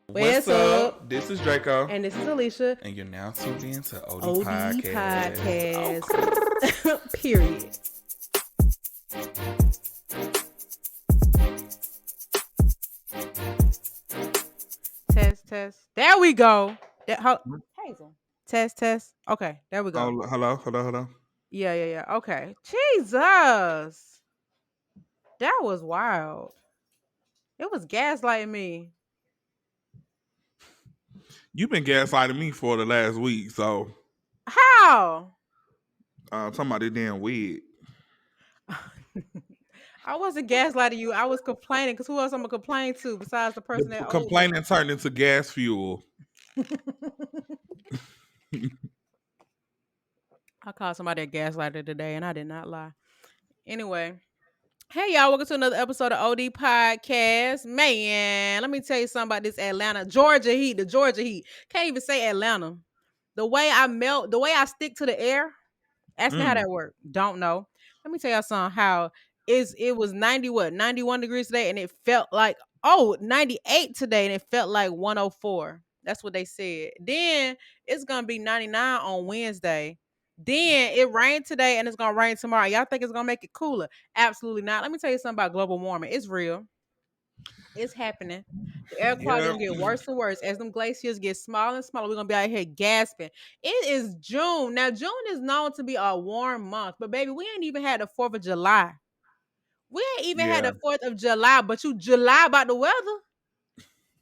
What's up? This is Draco. And this is Alicia. And you're now tuned in to OD OD Podcast. Podcast. Period. Test. There we go. Hazel. Test. Okay, there we go. Oh, hello. Yeah. Okay. Jesus. That was wild. It was gaslighting me. You've been gaslighting me for the last week, so How? talking about this damn wig. I wasn't gaslighting you. I was complaining because who else I'm gonna complain to besides the person The that owed me? complaining turned into gas fuel. I called somebody a gaslighter today, and I did not lie. Anyway, hey y'all, welcome to another episode of OD Podcast. Man, let me tell you something about this Georgia heat. The Georgia heat. Can't even say Atlanta. The way I melt, the way I stick to the air. Ask me how that worked. Don't know. Let me tell y'all something. How it was 91 degrees today, and it felt like 98 today, and it felt like 104. That's what they said. Then it's gonna be 99 on Wednesday. Then it rained today, and it's gonna rain tomorrow. Y'all think it's gonna make it cooler? Absolutely not. Let me tell you something about global warming. It's real. It's happening. The air quality Yeah. gonna get worse and worse as them glaciers get smaller and smaller. We're gonna be out here gasping. It is June now. June is known to be a warm month, but baby, we ain't even had the 4th of July. We ain't even had Yeah. the 4th of July, but you July about the weather.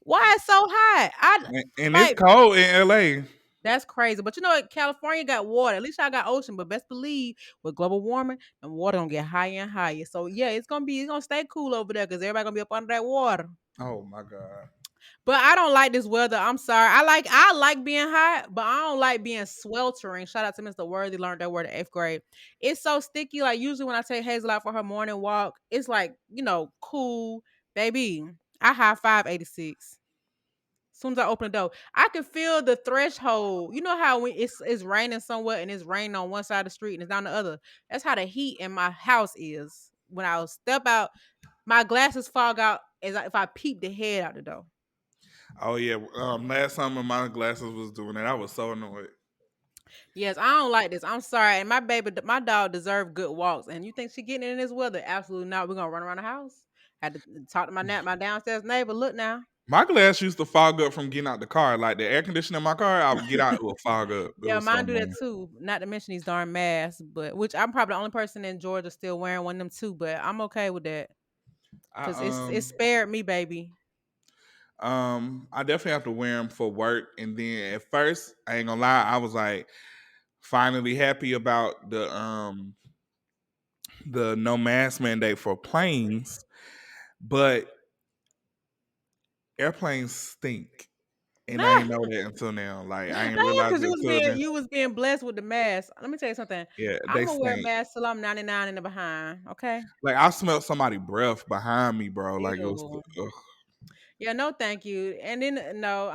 Why it's so hot? And it's Like cold in LA. that's crazy. But you know what? California got water. At least I got ocean. But best believe with global warming, and water gonna get higher and higher. So yeah, it's gonna stay cool over there because everybody gonna be up under that water. Oh my God. But I don't like this weather. I'm sorry. I like being hot, but I don't like being sweltering. Shout out to Mr. Worthy, learned that word in 8th grade. It's so sticky. Like usually when I take Hazel out for her morning walk, it's like, cool. Baby, I high five 86. As soon as I open the door, I can feel the threshold. You know how when it's raining somewhere and it's raining on one side of the street and it's down the other. That's how the heat in my house is. When I step out, my glasses fog out if I peep the head out the door. Oh yeah. Last summer my glasses was doing that. I was so annoyed. Yes, I don't like this. I'm sorry. And my dog deserves good walks. And you think she getting in this weather? Absolutely not. We're gonna run around the house. Had to talk to my downstairs neighbor. Look now. My glass used to fog up from getting out the car. Like the air conditioner in my car, I would get out, it would fog up. It Yeah, was so mine do that annoying. too. Not to mention these darn masks, but which I'm probably the only person in Georgia still wearing one of them too. But I'm okay with that because it spared me, baby. I definitely have to wear them for work. And then at first, I ain't gonna lie, I was like finally happy about the no mask mandate for planes, but airplanes stink. And I Nah, ain't know that until now. Like I ain't nah, realized because it until then. you was being blessed with the mask. Let me tell you something. Yeah, I'm they gonna wear a stink. mask till I'm 99 in the behind. Okay. Like I smelled somebody breath behind me, bro. Like it was Ew. ugh. Yeah, no, thank you. And then no,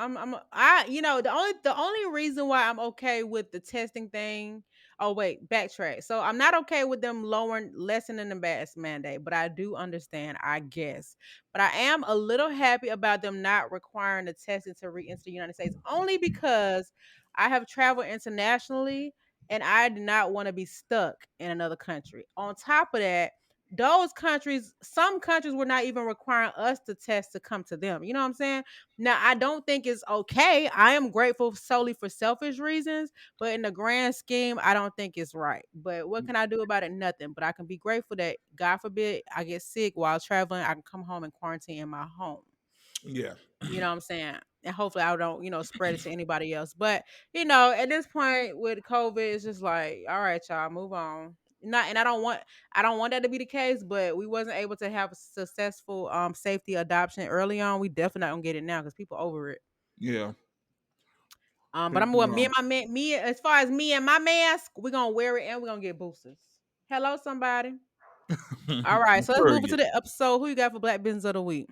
the only reason why I'm okay with the testing thing. Oh wait, backtrack. So I'm not okay with them lessening the mask mandate, but I do understand, I guess. But I am a little happy about them not requiring the testing to re-enter the United States, only because I have traveled internationally and I do not want to be stuck in another country. On top of that, some countries were not even requiring us to test to come to them. You know what I'm saying? Now, I don't think it's okay. I am grateful solely for selfish reasons, but in the grand scheme, I don't think it's right. But what can I do about it? Nothing. But I can be grateful that, God forbid, I get sick while traveling. I can come home and quarantine in my home. Yeah. You know what I'm saying? And hopefully I don't, spread it to anybody else. But, at this point with COVID, it's just like, all right, y'all, move on. Not and I don't want that to be the case, but we wasn't able to have a successful safety adoption early on. We definitely not gonna get it now because people over it. Yeah. But I'm People, me and my man, me as far as me and my mask, we're gonna wear it and we're gonna get boosters. Hello, somebody. All right, so let's move into Period. the episode. Who you got for Black Business of the Week?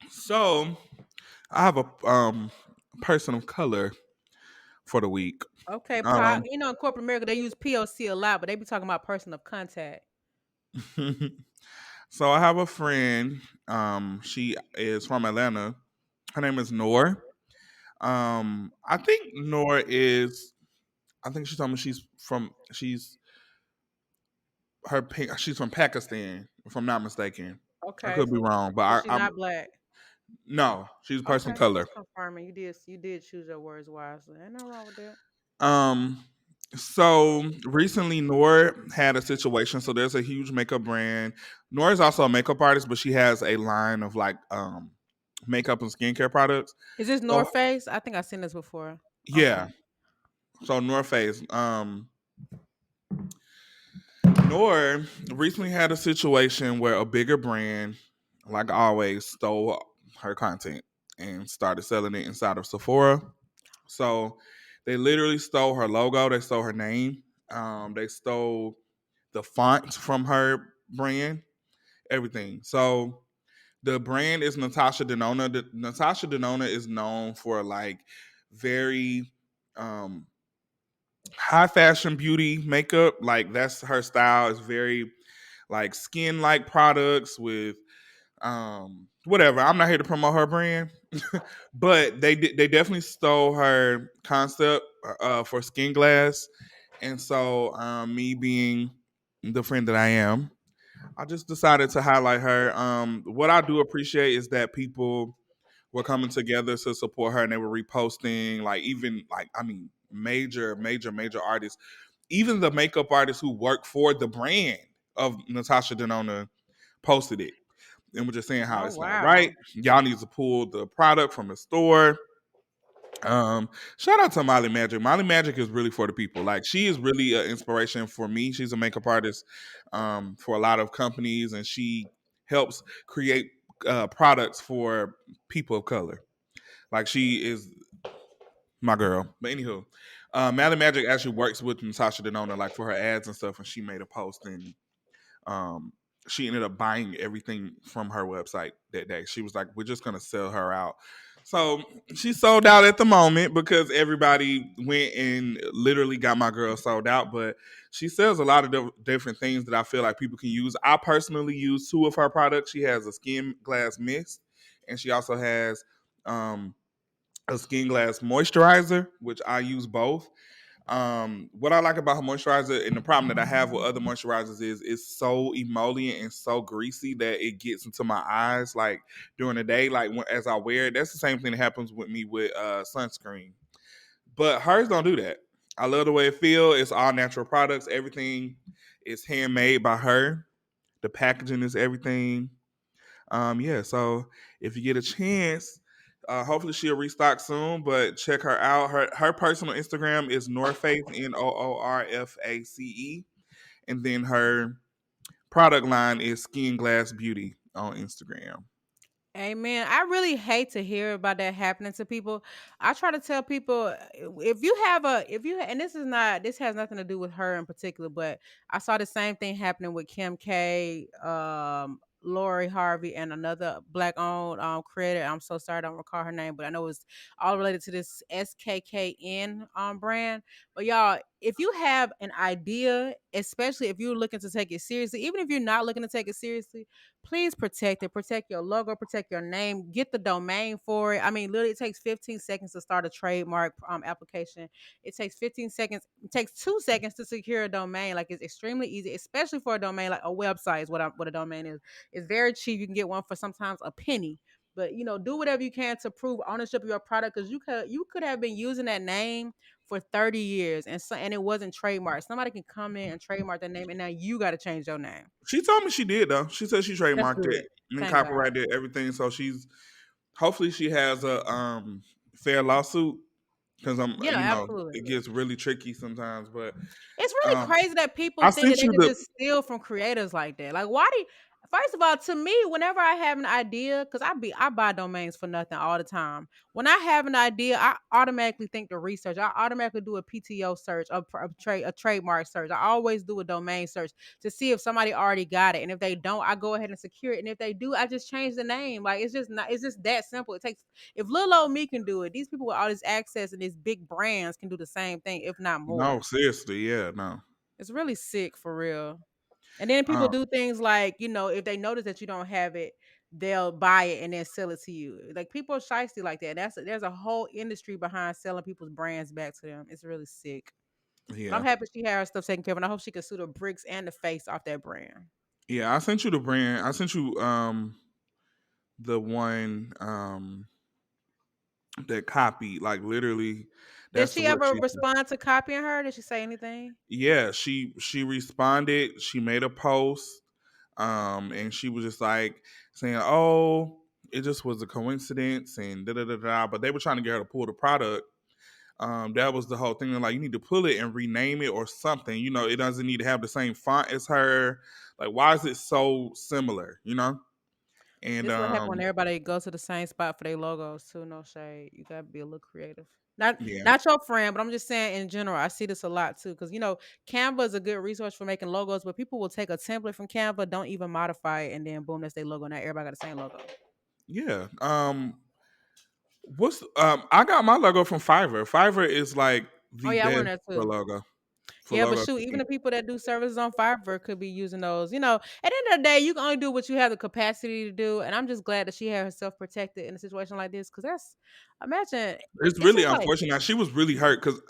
So I have a person of color for the week. Okay, Pop. Um In corporate America, they use POC a lot, but they be talking about person of contact. so I have a friend. She is from Atlanta. Her name is Noor. I think Noor is. I think she told me she's from Pakistan, if I'm not mistaken. I Okay, could be so wrong, but so she's I'm not black. no, she's a person of Okay, color. just confirming. You did choose your words wisely. Ain't nothing wrong with that. Um, so recently, Noor had a situation. So there's a huge makeup brand. Noor is also a makeup artist, but she has a line of like makeup and skincare products. Is this So North Face? I think I've seen this before. Okay. yeah, so North Face. Noor recently had a situation where a bigger brand, like always, stole her content and started selling it inside of Sephora. So they literally stole her logo. They stole her name. They stole the font from her brand, everything. So the brand is Natasha Denona. Natasha Denona is known for like very um, high fashion beauty makeup. Like that's her style. Is very like skin like products with whatever. I'm not here to promote her brand, but they definitely stole her concept for Skin Glass, and so me being the friend that I am, I just decided to highlight her. What I do appreciate is that people were coming together to support her, and they were reposting, like even like I mean, major artists, even the makeup artists who work for the brand of Natasha Denona posted it, and we're just saying how Oh it's not right. wow. Y'all need to pull the product from the store. Um, Shout out to Molly Magic. Molly Magic is really for the people. Like she is really an inspiration for me. She's a makeup artist for a lot of companies, and she helps create products for people of color. Like she is my girl. But anywho, Molly Magic actually works with Natasha Denona, like for her ads and stuff, and she made a post and um, she ended up buying everything from her website that day. She was like, "We're just gonna sell her out." So she sold out at the moment because everybody went and literally got my girl sold out. But she sells a lot of different things that I feel like people can use. I personally use two of her products. She has a skin glass mist, and she also has um, a skin glass moisturizer, which I use both. What I like about her moisturizer and the problem that I have with other moisturizers is it's so emollient and so greasy that it gets into my eyes like during the day, like as I wear it. That's the same thing that happens with me with sunscreen. But hers don't do that. I love the way it feels. It's all natural products. Everything is handmade by her. The packaging is everything. Yeah, so if you get a chance, hopefully she'll restock soon. But check her out. Her personal Instagram is Norface Noorface, and then her product line is Skin Glass Beauty on Instagram. Amen. I really hate to hear about that happening to people. I try to tell people if you have a if you and this has nothing to do with her in particular, but I saw the same thing happening with Kim K, Lori Harvey, and another black owned creator. I'm so sorry I don't recall her name, but I know it's all related to this SKKN brand. But y'all, if you have an idea, especially if you're looking to take it seriously, even if you're not looking to take it seriously, please protect it. Protect your logo, protect your name, get the domain for it. I mean, literally, it takes 15 seconds to start a trademark application. It takes 15 seconds, it takes 2 seconds to secure a domain. Like, it's extremely easy, especially for a domain like a website, is what a domain is. It's very cheap. You can get one for sometimes a penny. But do whatever you can to prove ownership of your product because you could have been using that name for 30 years and it wasn't trademarked. Somebody can come in and trademark that name and now you got to change your name. She told me she did though. She said she That's trademarked good. it and Thank God. copyrighted everything. So she's hopefully she has a fair lawsuit because Yeah, absolutely. it gets really tricky sometimes. But It's really um, crazy that people I think that sent they you could the. just steal from creators like that. Like, why do you, first of all, to me, whenever I have an idea, because I buy domains for nothing all the time. When I have an idea, I automatically think the research. I automatically do a PTO search, a trademark search. I always do a domain search to see if somebody already got it. And if they don't, I go ahead and secure it. And if they do, I just change the name. Like it's just that simple. It takes if little old me can do it, these people with all this access and these big brands can do the same thing, if not No, more. seriously, yeah, no. It's really sick for real. And then people Um, do things like, if they notice that you don't have it, they'll buy it and then sell it to you. Like people are shiesty like that. There's a whole industry behind selling people's brands back to them. It's really sick. But I'm Yeah. happy she had her stuff taken care of, and I hope she can sue the bricks and the face off that brand. Yeah, I sent you the brand. I sent you the one that copied, like literally Did that's she what ever she respond to copying her? Did she say anything? yeah, she responded, she made a post, and she was just like saying, "Oh, it just was a coincidence," and da da da da. But they were trying to get her to pull the product. That was the whole thing. They're like, you need to pull it and rename it or something. You know, it doesn't need to have the same font as her. Like, why is it so similar? You know, and This what happened when everybody goes to the same spot for their logos too. No shade. You gotta be a little creative. Not yeah, not your friend, but I'm just saying in general. I see this a lot too. Cause Canva is a good resource for making logos, but people will take a template from Canva, don't even modify it, and then boom, that's their logo. Now everybody got the same logo. yeah. What's I got my logo from Fiverr. Fiverr is like Oh the yeah, I best run that for too. logo Yeah, but shoot, even picking. the people that do services on Fiverr could be using those. At the end of the day, you can only do what you have the capacity to do. And I'm just glad that she had herself protected in a situation like this. Cause imagine, It's it's really just like, unfortunate. She was really hurt because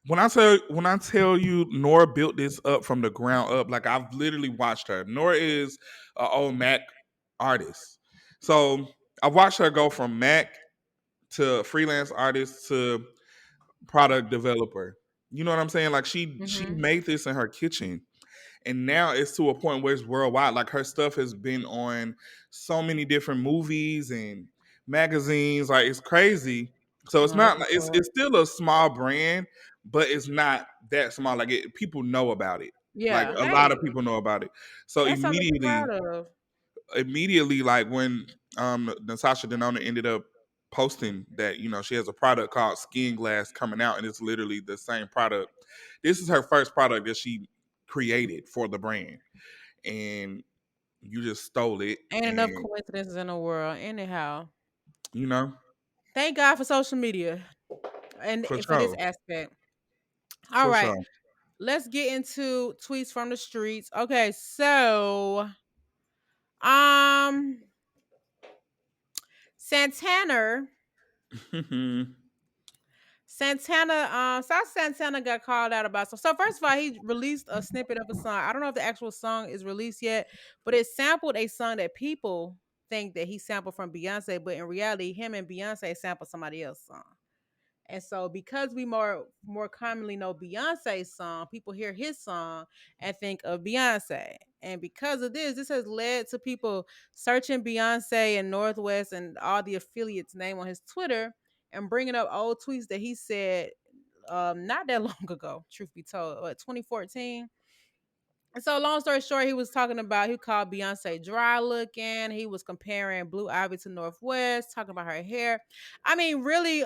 when I tell you Nora built this up from the ground up, like I've literally watched her. Nora is an old Mac artist, so I watched her go from Mac to freelance artist to product developer. You know what I'm saying? Like she hmm made this in her kitchen, and now it's to a point where it's worldwide. Like her stuff has been on so many different movies and magazines. Like it's crazy. So it's no, that's not like what's up. it's still a small brand, but it's not that small. Like people know about it. Like Yeah. a lot of Hey, people know about it. So that's something to be proud of. immediately, like when Natasha Denona ended up posting that she has a product called Skin Glass coming out, and it's literally the same product. This is her first product that she created for the brand, and you just stole it, Ain't enough and coincidences in the world. Anyhow, you know thank God for social media and for for this sure, aspect. All for right. sure. Let's get into tweets from the streets. Okay, so um Santana South Santana got called out about some. So first of all, he released a snippet of a song. I don't know if the actual song is released yet, but it sampled a song that people think that he sampled from Beyonce, but in reality, him and Beyonce sampled somebody else's song. And so because we more commonly know Beyonce's song, people hear his song and think of Beyonce. And because of this has led to people searching Beyonce and Northwest and all the affiliates' name on his Twitter and bringing up old tweets that he said not that long ago, truth be told, 2014. And so, long story short, he was talking about he called Beyonce dry looking. He was comparing Blue Ivy to Northwest, talking about her hair. I mean, really,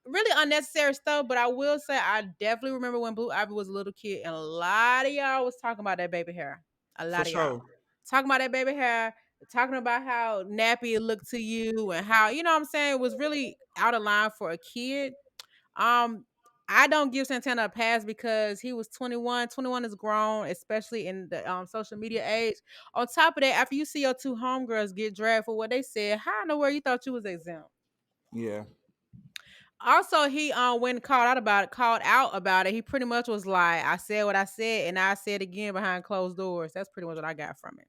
really unnecessary stuff. But I will say, I definitely remember when Blue Ivy was a little kid, and a lot of y'all was talking about that baby hair. A For lot of y'all sure. talking about that baby hair, talking about how nappy it looked to you, and how what I'm saying it was really out of line for a kid. Um, I don't give Santana a pass because he was 21. 21 is grown, especially in the social media age. On top of that, after you see your two homegirls get dragged for what they said, how in the world you thought you was exempt? Yeah. Also, he when called out about it, he pretty much was like, I said what I said, and I said again behind closed doors. That's pretty much what I got from it.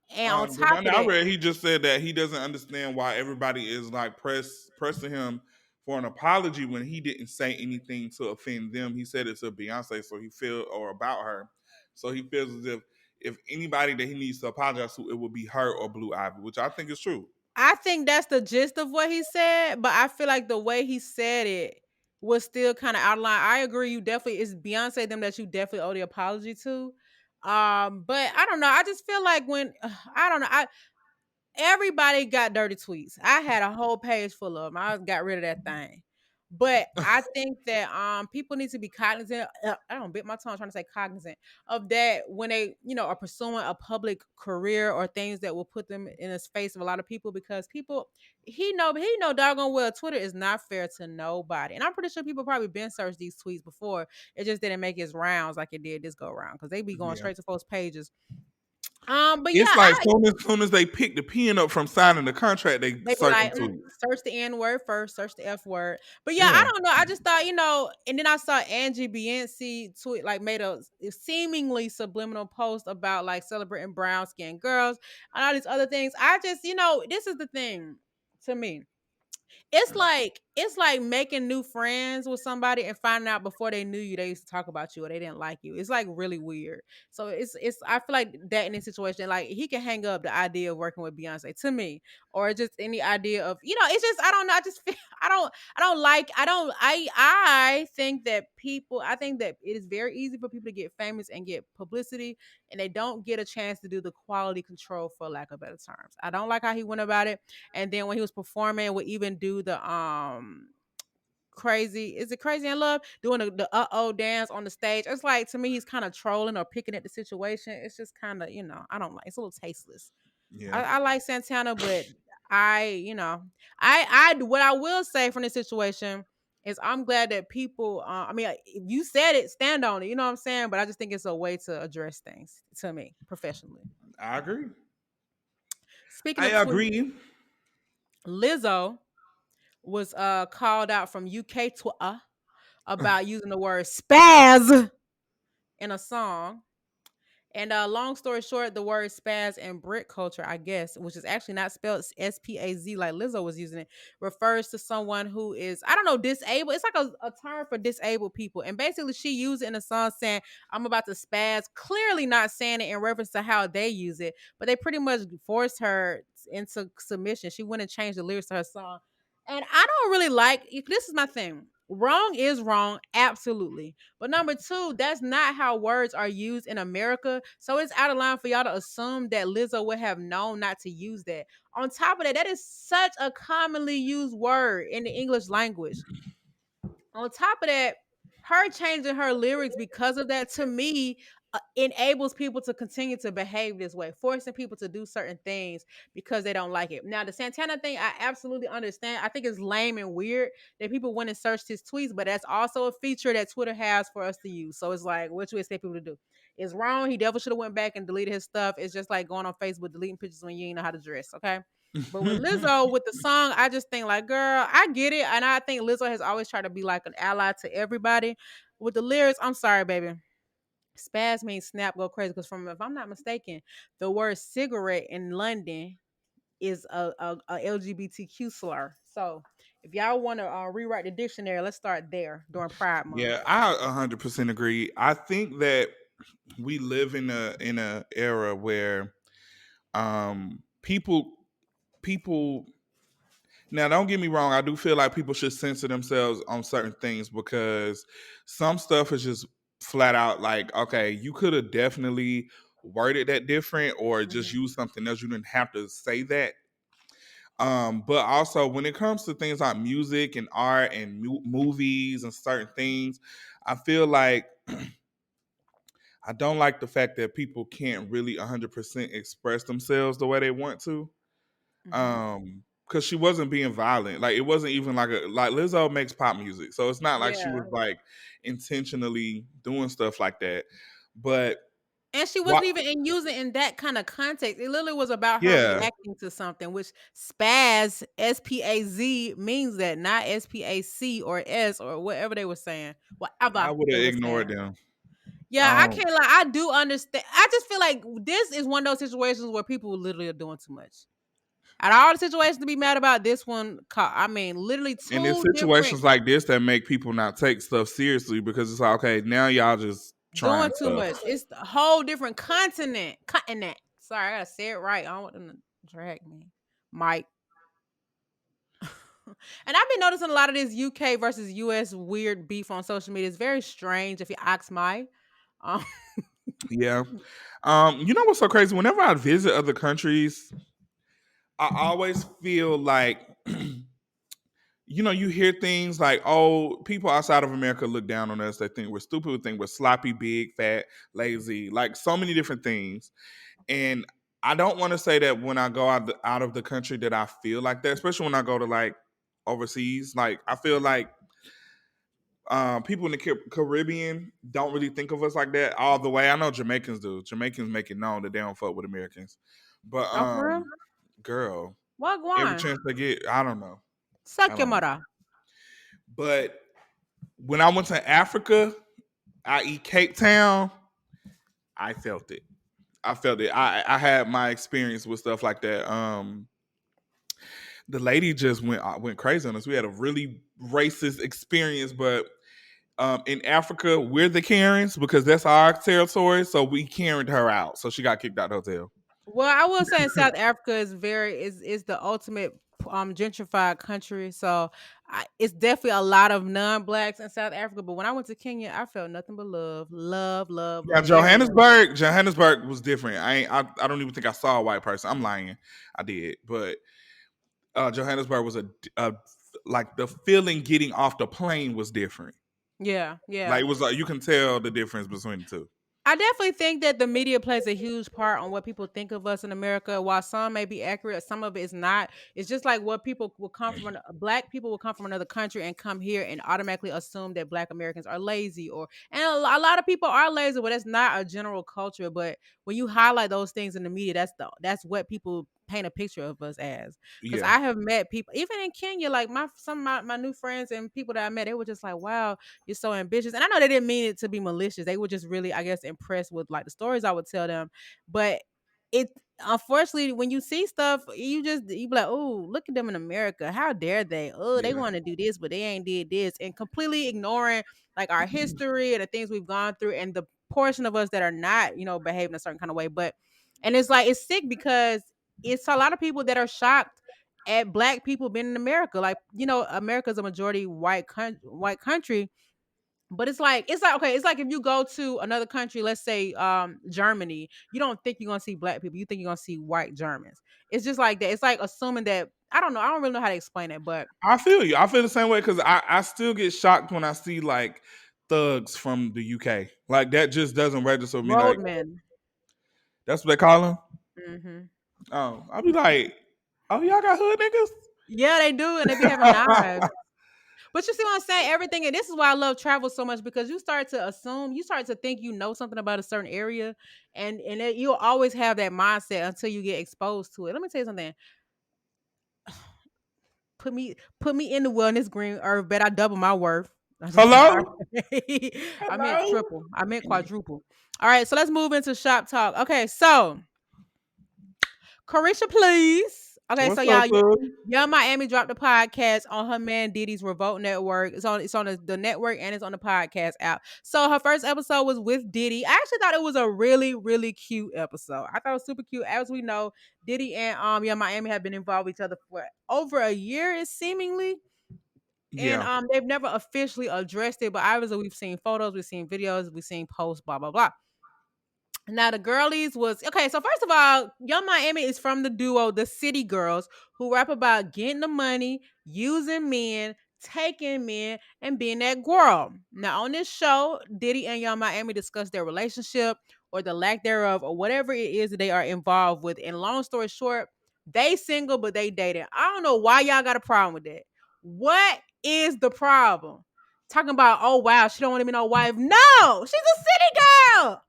And on The top one of that I that, read, he just said that he doesn't understand why everybody is like pressing him for an apology when he didn't say anything to offend them. He said it to Beyonce, so he feel or about her, so he feels as if anybody that he needs to apologize to, it would be her or Blue Ivy, which I think is true. I think that's the gist of what he said, but I feel like the way he said it was still kind of out of line. I agree, you definitely it's Beyonce them that you definitely owe the apology to. But I don't know. I just feel like when I don't know. Everybody got dirty tweets. I had a whole page full of them. I got rid of that thing. But I think that people need to be cognizant. I don't bit my tongue trying to say cognizant of that when they are pursuing a public career or things that will put them in the face of a lot of people because people he know doggone well Twitter is not fair to nobody. And I'm pretty sure people probably been searched these tweets before. It just didn't make its rounds like it did this go round because they be going Yeah. straight to folks' pages But yeah, It's like soon as they pick the pen up from signing the contract, they they be searching like, to it. search the N word first, search the F word. But yeah, I Yeah, don't know. I just thought, and then I saw Angie Beyonce tweet, like, made a seemingly subliminal post about like celebrating brown skinned girls and all these other things. I just, this is the thing to me. It's like making new friends with somebody and finding out before they knew you they used to talk about you or they didn't like you. It's like really weird. So it's I feel like that in this situation, like he can hang up the idea of working with Beyonce to me, or just any idea of it's just I don't know. I just feel I think that I think that it is very easy for people to get famous and get publicity, and they don't get a chance to do the quality control, for lack of better terms. I don't like how he went about it. And then when he was performing, would even do the crazy, is it crazy in love, doing the uh-oh dance on the stage. It's like, to me, he's kind of trolling or picking at the situation. It's just kind of, I don't like, it's a little tasteless. I, yeah, I like Santana, but I what I will say from this situation is I'm glad that people I mean, if you said it, stand on it, you know what I'm saying? But I just think it's a way to address things, to me, professionally. I agree. Speaking I of tweets, agree. Lizzo was called out from UK Twitter about using the word spaz in a song. And long story short, the word spaz in Brit culture, I guess, which is actually not spelled SPAZ like Lizzo was using it, refers to someone who is, I don't know, disabled. It's like a term for disabled people. And basically, she used it in a song saying, I'm about to spaz, clearly not saying it in reference to how they use it, but they pretty much forced her into submission. She went and changed the lyrics to her song. And I don't really like, this is my thing. Wrong is wrong, absolutely. But number two, that's not how words are used in America. So it's out of line for y'all to assume that Lizzo would have known not to use that. On top of that, that is such a commonly used word in the English language. On top of that, her changing her lyrics because of that, to me, enables people to continue to behave this way, forcing people to do certain things because they don't like it. Now, the Santana thing, I absolutely understand. I think it's lame and weird that people went and searched his tweets, but that's also a feature that Twitter has for us to use. So it's like, what you expect people to do? It's wrong. He definitely should have went back and deleted his stuff. It's just like going on Facebook, deleting pictures when you ain't know how to dress. Okay. But with Lizzo, with the song, I just think like, girl, I get it. And I think Lizzo has always tried to be like an ally to everybody. With the lyrics, I'm sorry, baby. Spaz means snap, go crazy. Because if I'm not mistaken, the word cigarette in London is a LGBTQ slur. So if y'all want to rewrite the dictionary, let's start there during Pride Month. Yeah, I 100% agree. I think that we live in a era where people now don't get me wrong, I do feel like people should censor themselves on certain things because some stuff is just flat out like, okay, you could have definitely worded that different or just Mhm. used something else. You didn't have to say that. But also when it comes to things like music and art and movies and certain things, I feel like I don't like the fact that people can't really 100% express themselves the way they want to. Mhm. Because she wasn't being violent. Like it wasn't even like Lizzo makes pop music, so it's not like she was Yeah. like intentionally doing stuff like that. But And she what? wasn't even using in that kind of context. It literally was about her Yeah, reacting to something, which spaz, SPAZ, means that, not SPAC or S or whatever they were saying. I Whatever would they have were ignored saying. them. Yeah, I Um, can't lie. I do understand. I just feel like this is one of those situations where people literally are doing too much. Out of all the situations to be mad about, this one, I mean, literally and it's two different, situations like this that make people not take stuff seriously because it's like, okay, now y'all just trying doing too stuff. much. It's the whole different continent. Continent. Sorry, I gotta say it right. I don't want them to drag me. Mike. And I've been noticing a lot of this UK versus US weird beef on social media. It's very strange if you ask my. Um, Yeah. You know what's so crazy? Whenever I visit other countries, I always feel like you hear things like, oh, people outside of America look down on us. They think we're stupid. They think we're sloppy, big, fat, lazy, like so many different things. And I don't want to say that when I go out of the country that I feel like that, especially when I go to like overseas. Like I feel like people in the Caribbean don't really think of us like that all the way. I know Jamaicans do. Jamaicans make it known that they don't fuck with Americans. But Oh, for real? girl, What every going? chance they get, I don't know. I Suck your don't know. mother. But when I went to Africa, i.e. Cape Town, I felt it. I felt it. I had my experience with stuff like that. The lady just went crazy on us. We had a really racist experience, but in Africa, we're the Karens because that's our territory. So we Karened her out. So she got kicked out the hotel. Well, I will say in South Africa is the ultimate gentrified country. So it's definitely a lot of non-blacks in South Africa. But when I went to Kenya, I felt nothing but love, love, love, Yeah, love everywhere. Johannesburg was different. I don't even think I saw a white person. I'm lying. I did, but Johannesburg was a like the feeling getting off the plane was different. Yeah, yeah. Like it was like you can tell the difference between the two. I definitely think that the media plays a huge part on what people think of us in America. While some may be accurate, some of it is not. It's just like what people will come from. Black people will come from another country and come here and automatically assume that Black Americans are lazy, and a lot of people are lazy, but that's not a general culture. But when you highlight those things in the media, that's what people paint a picture of us as. Because Yeah, I have met people, even in Kenya, like some of my new friends and people that I met, they were just like, "Wow, you're so ambitious." And I know they didn't mean it to be malicious. They were just really, I guess, impressed with like the stories I would tell them. But it unfortunately when you see stuff, you be like, oh, look at them in America. How dare they? Oh, they yeah, want to do this, but they ain't did this. And completely ignoring like our history and the things we've gone through and the portion of us that are not, behaving a certain kind of way. But and it's like it's sick because it's a lot of people that are shocked at Black people being in America. Like, America's a majority white country, but it's like okay, it's like if you go to another country, let's say Germany, you don't think you're gonna see Black people, you think you're gonna see white Germans. It's just like that. It's like assuming that I don't know, I don't really know how to explain it, but I feel you. I feel the same way because I still get shocked when I see like thugs from the UK. Like that just doesn't register with me. Like roadmen. that's what they call them. Hmm. Oh, I'll be like, oh, y'all got hood Yeah, they do, and they be having knives. niggas. But you see what I'm saying? Everything, and this is why I love travel so much because you start to assume, you start to think you know something about a certain area, and you'll always have that mindset until you get exposed to it. Let me tell you something. Put me in the wellness green earth. Bet I double my worth. I just Hello, I meant hello. triple. I meant quadruple. All right, so let's move into shop talk. Okay, so Carisha, please. Okay, so What's up, y'all, dude? Young Miami dropped the podcast on her man Diddy's Revolt Network. It's on the network and it's on the podcast app. So her first episode was with Diddy. I actually thought it was a really, really cute episode. I thought it was super cute. As we know, Diddy and Young Miami have been involved with each other for over a year, is seemingly. And Yeah, they've never officially addressed it, but obviously we've seen photos, we've seen videos, we've seen posts, blah, blah, blah. Now the girlies was okay. So first of all, Young Miami is from the duo The City Girls, who rap about getting the money, using men, taking men, and being that girl. Now on this show, Diddy and Young Miami discuss their relationship or the lack thereof, or whatever it is that they are involved with. And long story short, they single but they dating. I don't know why y'all got a problem with that. What is the problem? Talking about, oh wow, she don't want to be no wife. No, she's a city girl.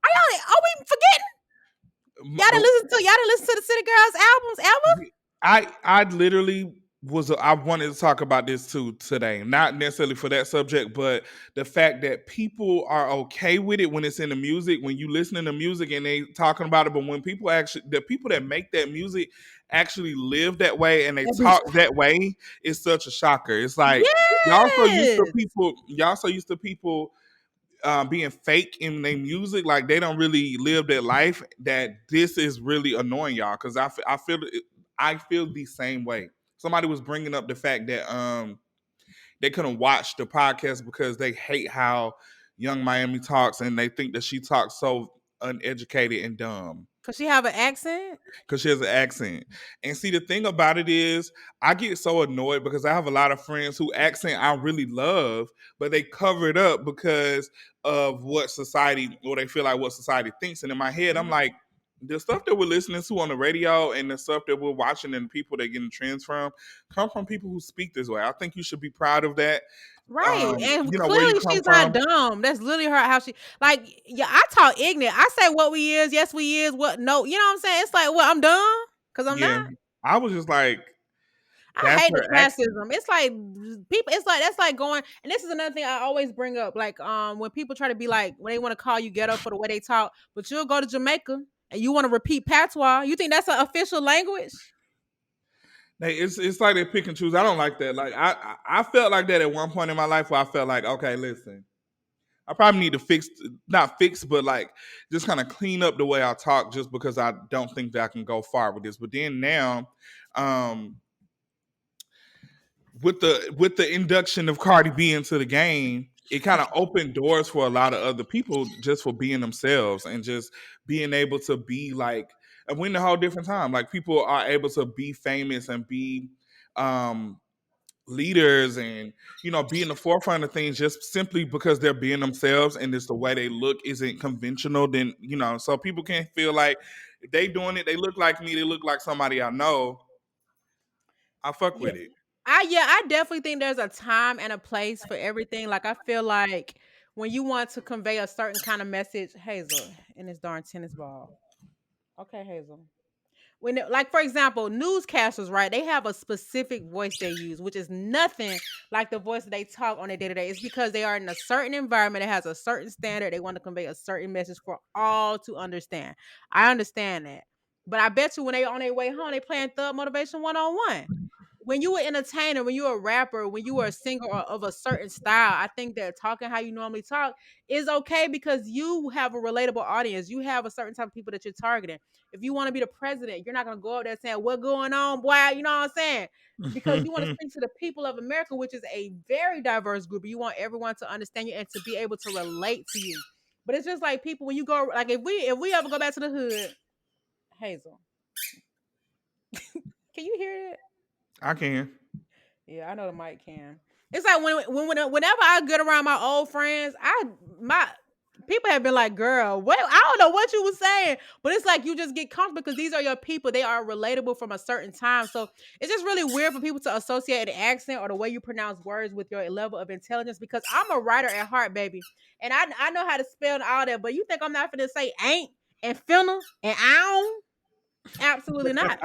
Are we forgetting? Y'all didn't listen to the City Girls albums ever? I literally I wanted to talk about this too today, not necessarily for that subject, but the fact that people are okay with it when it's in the music, when you listening to music and they talking about it, but when the people that make that music actually live that way and they That bitch talk that way, it's such a shocker. It's like yes. y'all so used to people being fake in their music, like they don't really live their life. That this is really annoying y'all because I feel the same way. Somebody was bringing up the fact that they couldn't watch the podcast because they hate how Young Miami talks and they think that she talks so uneducated and dumb Cause she have an accent. because she has an accent. And see, the thing about it is, I get so annoyed because I have a lot of friends who accent I really love, but they cover it up because of what society, or they feel like what society thinks. And in my head, I'm Mhm. like, The stuff that we're listening to on the radio and the stuff that we're watching and people that getting trends from come from people who speak this way. I think you should be proud of that. Right. And Where you clearly come she's not from. dumb. That's literally her how she like yeah, I talk ignorant. I say what we is, yes we is, what no. You know what I'm saying? It's like, well, I'm dumb because I'm Yeah. not. I was just like, I that's hate the her accent. classism. It's like people. It's like that's like going. And this is another thing I always bring up. Like when people try to be like when they want to call you ghetto for the way they talk, but you'll go to Jamaica and you want to repeat patois. You think that's an official language? It's like they pick and choose. I don't like that. Like I felt like that at one point in my life where I felt like, okay, listen, I probably need to not fix, but like just kind of clean up the way I talk, just because I don't think that I can go far with this. But then now, um, with the induction of Cardi B into the game, it kind of opened doors for a lot of other people just for being themselves and just being able to be like, and we're in a whole different time. Like people are able to be famous and be um leaders and be in the forefront of things just simply because they're being themselves, and it's the way they look isn't conventional. Then so people can't feel like if they doing it, they look like me, they look like somebody I know, I fuck Yeah, with it. I definitely think there's a time and a place for everything. Like I feel like when you want to convey a certain kind of message, Hazel in this darn tennis ball. Okay, Hazel. Like for example, newscasters, right? They have a specific voice they use, which is nothing like the voice that they talk on a day to day. It's because they are in a certain environment that has a certain standard. They want to convey a certain message for all to understand. I understand that, but I bet you when they on their way home, they playing Thug Motivation 101. When you were entertainer, when you were a rapper, when you were a singer of a certain style, I think that talking how you normally talk is okay because you have a relatable audience. You have a certain type of people that you're targeting. If you want to be the president, you're not gonna go out there saying what's going on, boy. You know what I'm saying? Because you want to speak to the people of America, which is a very diverse group. You want everyone to understand you and to be able to relate to you. But it's just like people when you go like if we ever go back to the hood, Hazel, can you hear it? I can. Yeah, I know the mic can. It's like whenever I get around my old friends, my people have been like, "Girl, what? I don't know what you was saying," but it's like you just get comfortable because these are your people. They are relatable from a certain time, so it's just really weird for people to associate an accent or the way you pronounce words with your level of intelligence. Because I'm a writer at heart, baby, and I know how to spell and all that. But you think I'm not going to say ain't and finna and I don't? Absolutely not.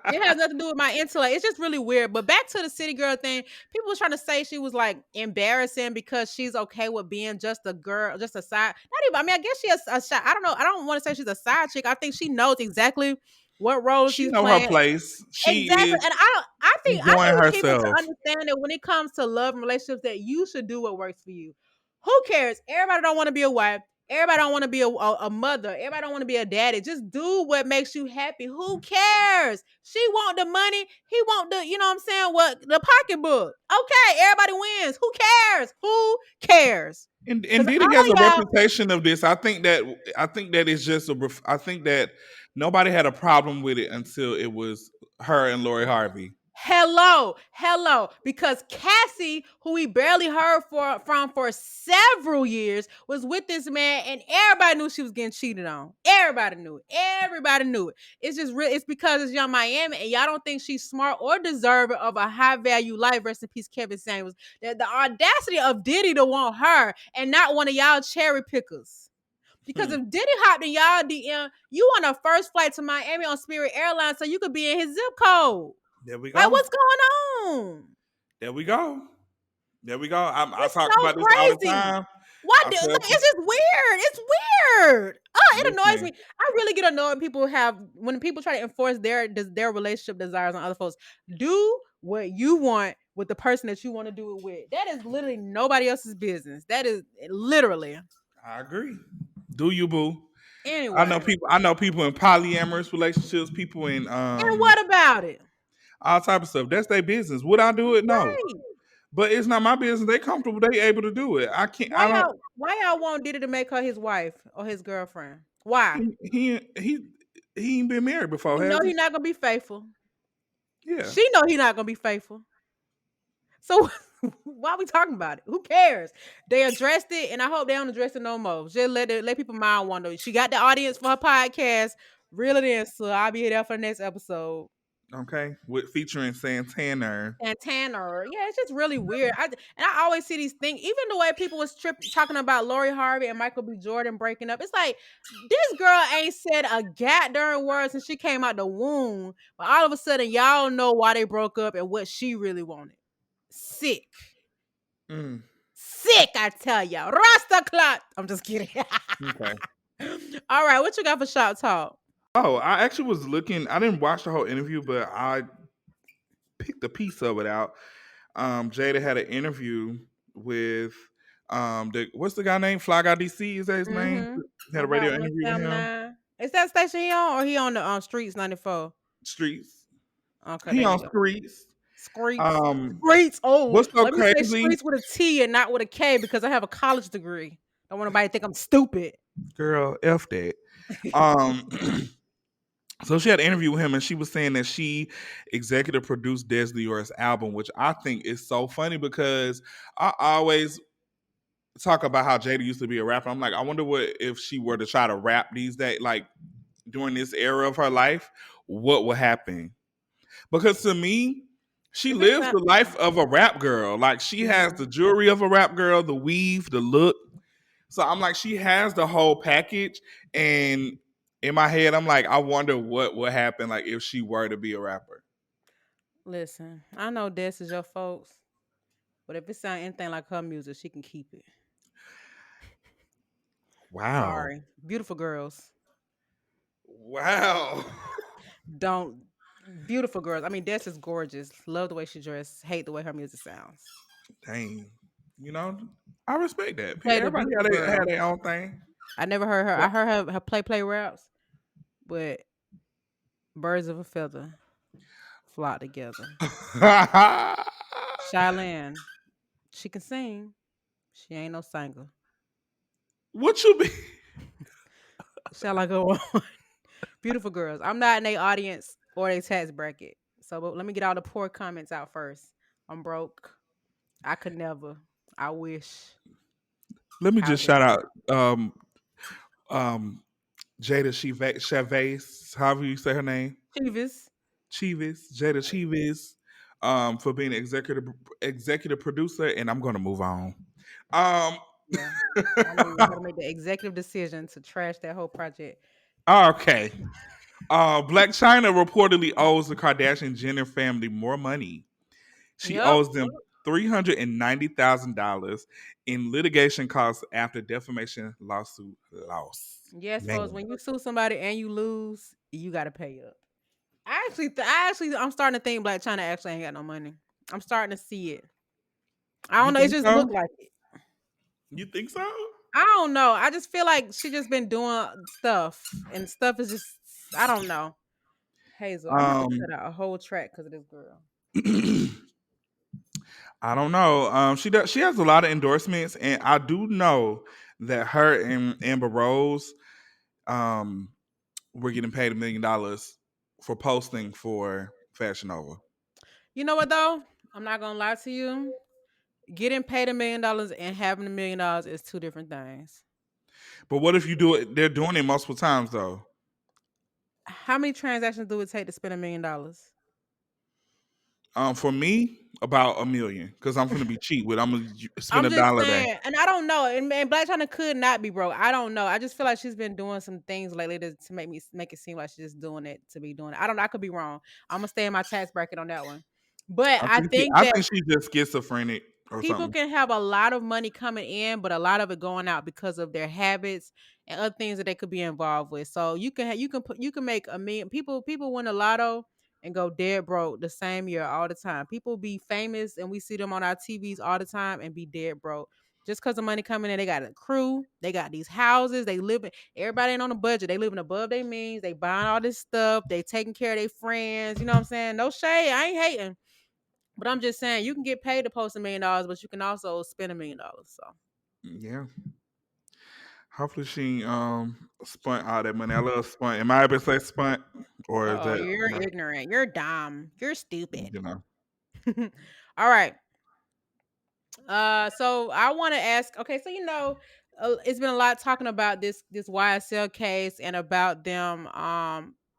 It has nothing to do with my intellect. It's just really weird. But back to the city girl thing, people was trying to say she was like embarrassing because she's okay with being just a girl, just a side. Not even. I mean, I guess she has a side. I don't know. I don't want to say she's a side chick. I think she knows exactly what role She she's know her playing. place. She Exactly, is and I enjoying need people to herself. understand that when it comes to love and relationships, that you should do what works for you. Who cares? Everybody don't want to be a wife. Everybody don't want to be a mother. Everybody don't want to be a daddy. Just do what makes you happy. Who cares? She want the money. He want the, you know what I'm saying? What the pocketbook. Okay, everybody wins. Who cares? Who cares? And Because Diddy all has a y'all, reputation of this. I think that it's just I think that nobody had a problem with it until it was her and Lori Harvey. hello, because Cassie, who we barely heard from for several years, was with this man, and everybody knew she was getting cheated on. Everybody knew it. Everybody knew it. It's just real. It's because it's Young Miami, and y'all don't think she's smart or deserving of a high value life. Rest in peace, Kevin Samuels. The audacity of Diddy to want her and not one of y'all cherry pickers. Because Hmm. if Diddy hopped in y'all DM, you on a first flight to Miami on Spirit Airlines, so you could be in his zip code. There we Like, go. what's going on? There we go. There we go. I It's talk so about this all the crazy. time. Why I do tell like people, it's just weird. It's weird. Oh, it annoys listen, me. I really get annoyed when people have when people try to enforce their relationship desires on other folks. Do what you want with the person that you want to do it with. That is literally nobody else's business. That is literally. I agree. Do you, boo? Anyway. I know people in polyamorous relationships, people in And what about it? all type of stuff. That's their business. Would I do it? No. Right. But it's not my business. They comfortable. They able to do it. I can't. I don't. Why y'all want Diddy to make her his wife or his girlfriend? Why? He ain't been married before, He know has he? he not gonna be faithful. Yeah. She know he not gonna be faithful. So Why are we talking about it? Who cares? They addressed it, and I hope they don't address it no more. Just let people mind wander. She got the audience for her podcast. Reel it in, so I'll be there for the next episode. Okay, with featuring Santana. And Tanner, yeah, it's just really weird. I always see these things. Even the way people was talking about Lori Harvey and Michael B. Jordan breaking up. It's like this girl ain't said a goddamn word since she came out the womb. But all of a sudden, y'all know why they broke up and what she really wanted. Sick. Mm, Sick, I tell y'all. Rasta clot. I'm just kidding. okay. All right, what you got for shop talk? Oh, I actually was looking. I didn't watch the whole interview, but I picked a piece of it out. Jayda had an interview with what's the guy name? Fly Guy DC, is that his name? Mm-hmm. Had a About radio interview with him. 179. Is that station he on or he on the Streets 94? Streets. Okay, He there on you go. Streets. Screets. Um, Screets. Oh, what's so let me say crazy, streets with a T and not with a K because I have a college degree. Don't want nobody to think I'm stupid. girl? F that. Um, so she had an interview with him, and she was saying that she executive produced Dess Dior's album, which I think is so funny because I always talk about how Jayda used to be a rapper. I'm like, I wonder what if she were to try to rap these days, like during this era of her life, what would happen? Because to me, she If it's lives not, the life of a rap girl. Like she has mhm. the jewelry of a rap girl, the weave, the look. So I'm like, she has the whole package. And in my head, I'm like, I wonder what would happen, like if she were to be a rapper. Listen, I know Des is your folks, but if it sound anything like her music, she can keep it. Wow. Sorry, beautiful girls. Wow. Don't beautiful girls. I mean, Des is gorgeous. Love the way she dressed. Hate the way her music sounds. Dang. You know, I respect that. Jayda, Everybody beautiful had girl. their own thing. I never heard her. I What? heard her play raps, but birds of a feather flock together. Shylin, she can sing. She ain't no singer. What you be? Shall I go on? Beautiful girls. I'm not in their audience or their tax bracket. So but let me get all the poor comments out first. I'm broke. I could never. I wish. Let me just shout However. out um Jada Chavez, however you say her name. Chivas. Chivas, Jada Chivas, for being executive producer, and I'm gonna move on. Um Yeah. I gotta make the executive decision to trash that whole project. okay. Blac Chyna reportedly owes the Kardashian Jenner family more money. She Yep. owes them $390,000 in litigation costs after defamation lawsuit loss. Yes, folks. Man, When you sue somebody and you lose, you gotta pay up. I'm starting to think Black China actually ain't got no money. I'm starting to see it. I you don't know. It think just so? look like it. You think so? I don't know. I just feel like she just been doing stuff, and stuff is just. I don't know. Hazel, I'm about to Um, cut out a whole track because of this girl. I don't know. She does. She has a lot of endorsements, and I do know that her and Amber Rose, um, were getting paid $1 million for posting for Fashion Nova. You know what though? I'm not gonna lie to you. Getting paid $1 million and having $1 million is two different things. But what if you do it? They're doing it multiple times though. How many transactions do it take to spend $1 million? For me, about 1 million because I'm gonna be cheap with. I'm gonna spend I'm a just dollar a day. saying, and I don't know. And Black China could not be broke. I don't know. I just feel like she's been doing some things lately to make it seem like she's just doing it to be doing it. I don't know. I could be wrong. I'm gonna stay in my tax bracket on that one. But I think I that think she's just schizophrenic or people something. can have a lot of money coming in, but a lot of it going out because of their habits and other things that they could be involved with. So you can make a million people win a lotto and go dead broke the same year all the time. People be famous and we see them on our TVs all the time and be dead broke. Just because of money coming in, they got a crew, they got these houses, they live in everybody ain't on a budget, they living above their means, they buying all this stuff, they taking care of their friends, you know what I'm saying? No shade, I ain't hating. But I'm just saying you can get paid to post $1 million, but you can also spend $1 million. So Yeah. Hopefully she spent all that money. I love spent. Am I able to say spent? Or is oh, that you're ignorant. You're dumb. You're stupid. you know? All right. So I want to ask. Okay, so it's been a lot talking about this YSL case and about them,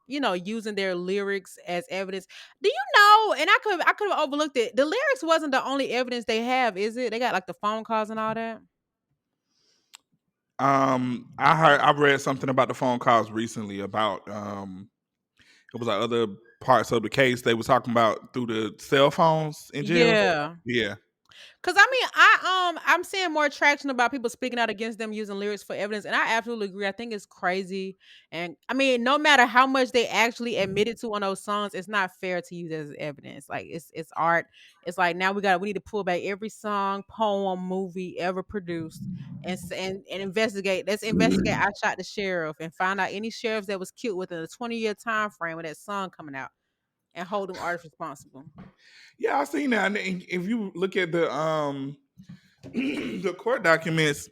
using their lyrics as evidence. Do you know? And I could have overlooked it. The lyrics wasn't the only evidence they have, is it? They got like the phone calls and all that. I've read something about the phone calls recently about it was like other parts of the case they was talking about through the cell phones in jail. Yeah. Yeah. Cause I mean, I'm seeing more traction about people speaking out against them using lyrics for evidence, and I absolutely agree. I think it's crazy, and I mean, no matter how much they actually admitted to on those songs, it's not fair to use as evidence. Like it's art. It's like now we need to pull back every song, poem, movie ever produced, and investigate. Let's investigate. I shot the sheriff and find out any sheriffs that was killed within a 20-year time frame of that song coming out, and hold them artists responsible. Yeah, I seen that. And if you look at the the court documents,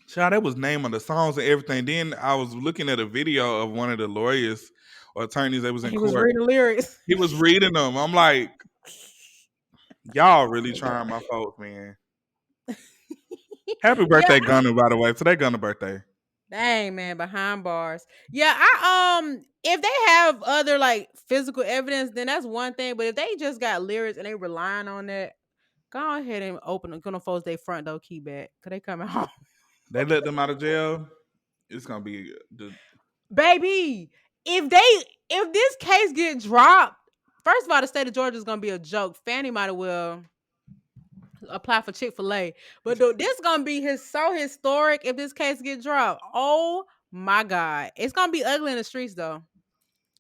child, that was name of the songs and everything. Then I was looking at a video of one of the lawyers or attorneys that was in He was court. reading lyrics. He was reading them. I'm like, y'all really trying my folks, man. Happy Yeah, birthday, Gunna, by the way. Today Gunna birthday. dang man, behind bars. Yeah, if they have other like physical evidence, then that's one thing. But if they just got lyrics and they relying on that, go ahead and gonna force their front door key back. Cause they coming home. They let them out of jail. It's gonna be the Baby, if this case get dropped, first of all, the state of Georgia is gonna be a joke. Fannie might as well apply for Chick-fil-A. But this gonna be so historic if this case get dropped. Oh my God. It's gonna be ugly in the streets though.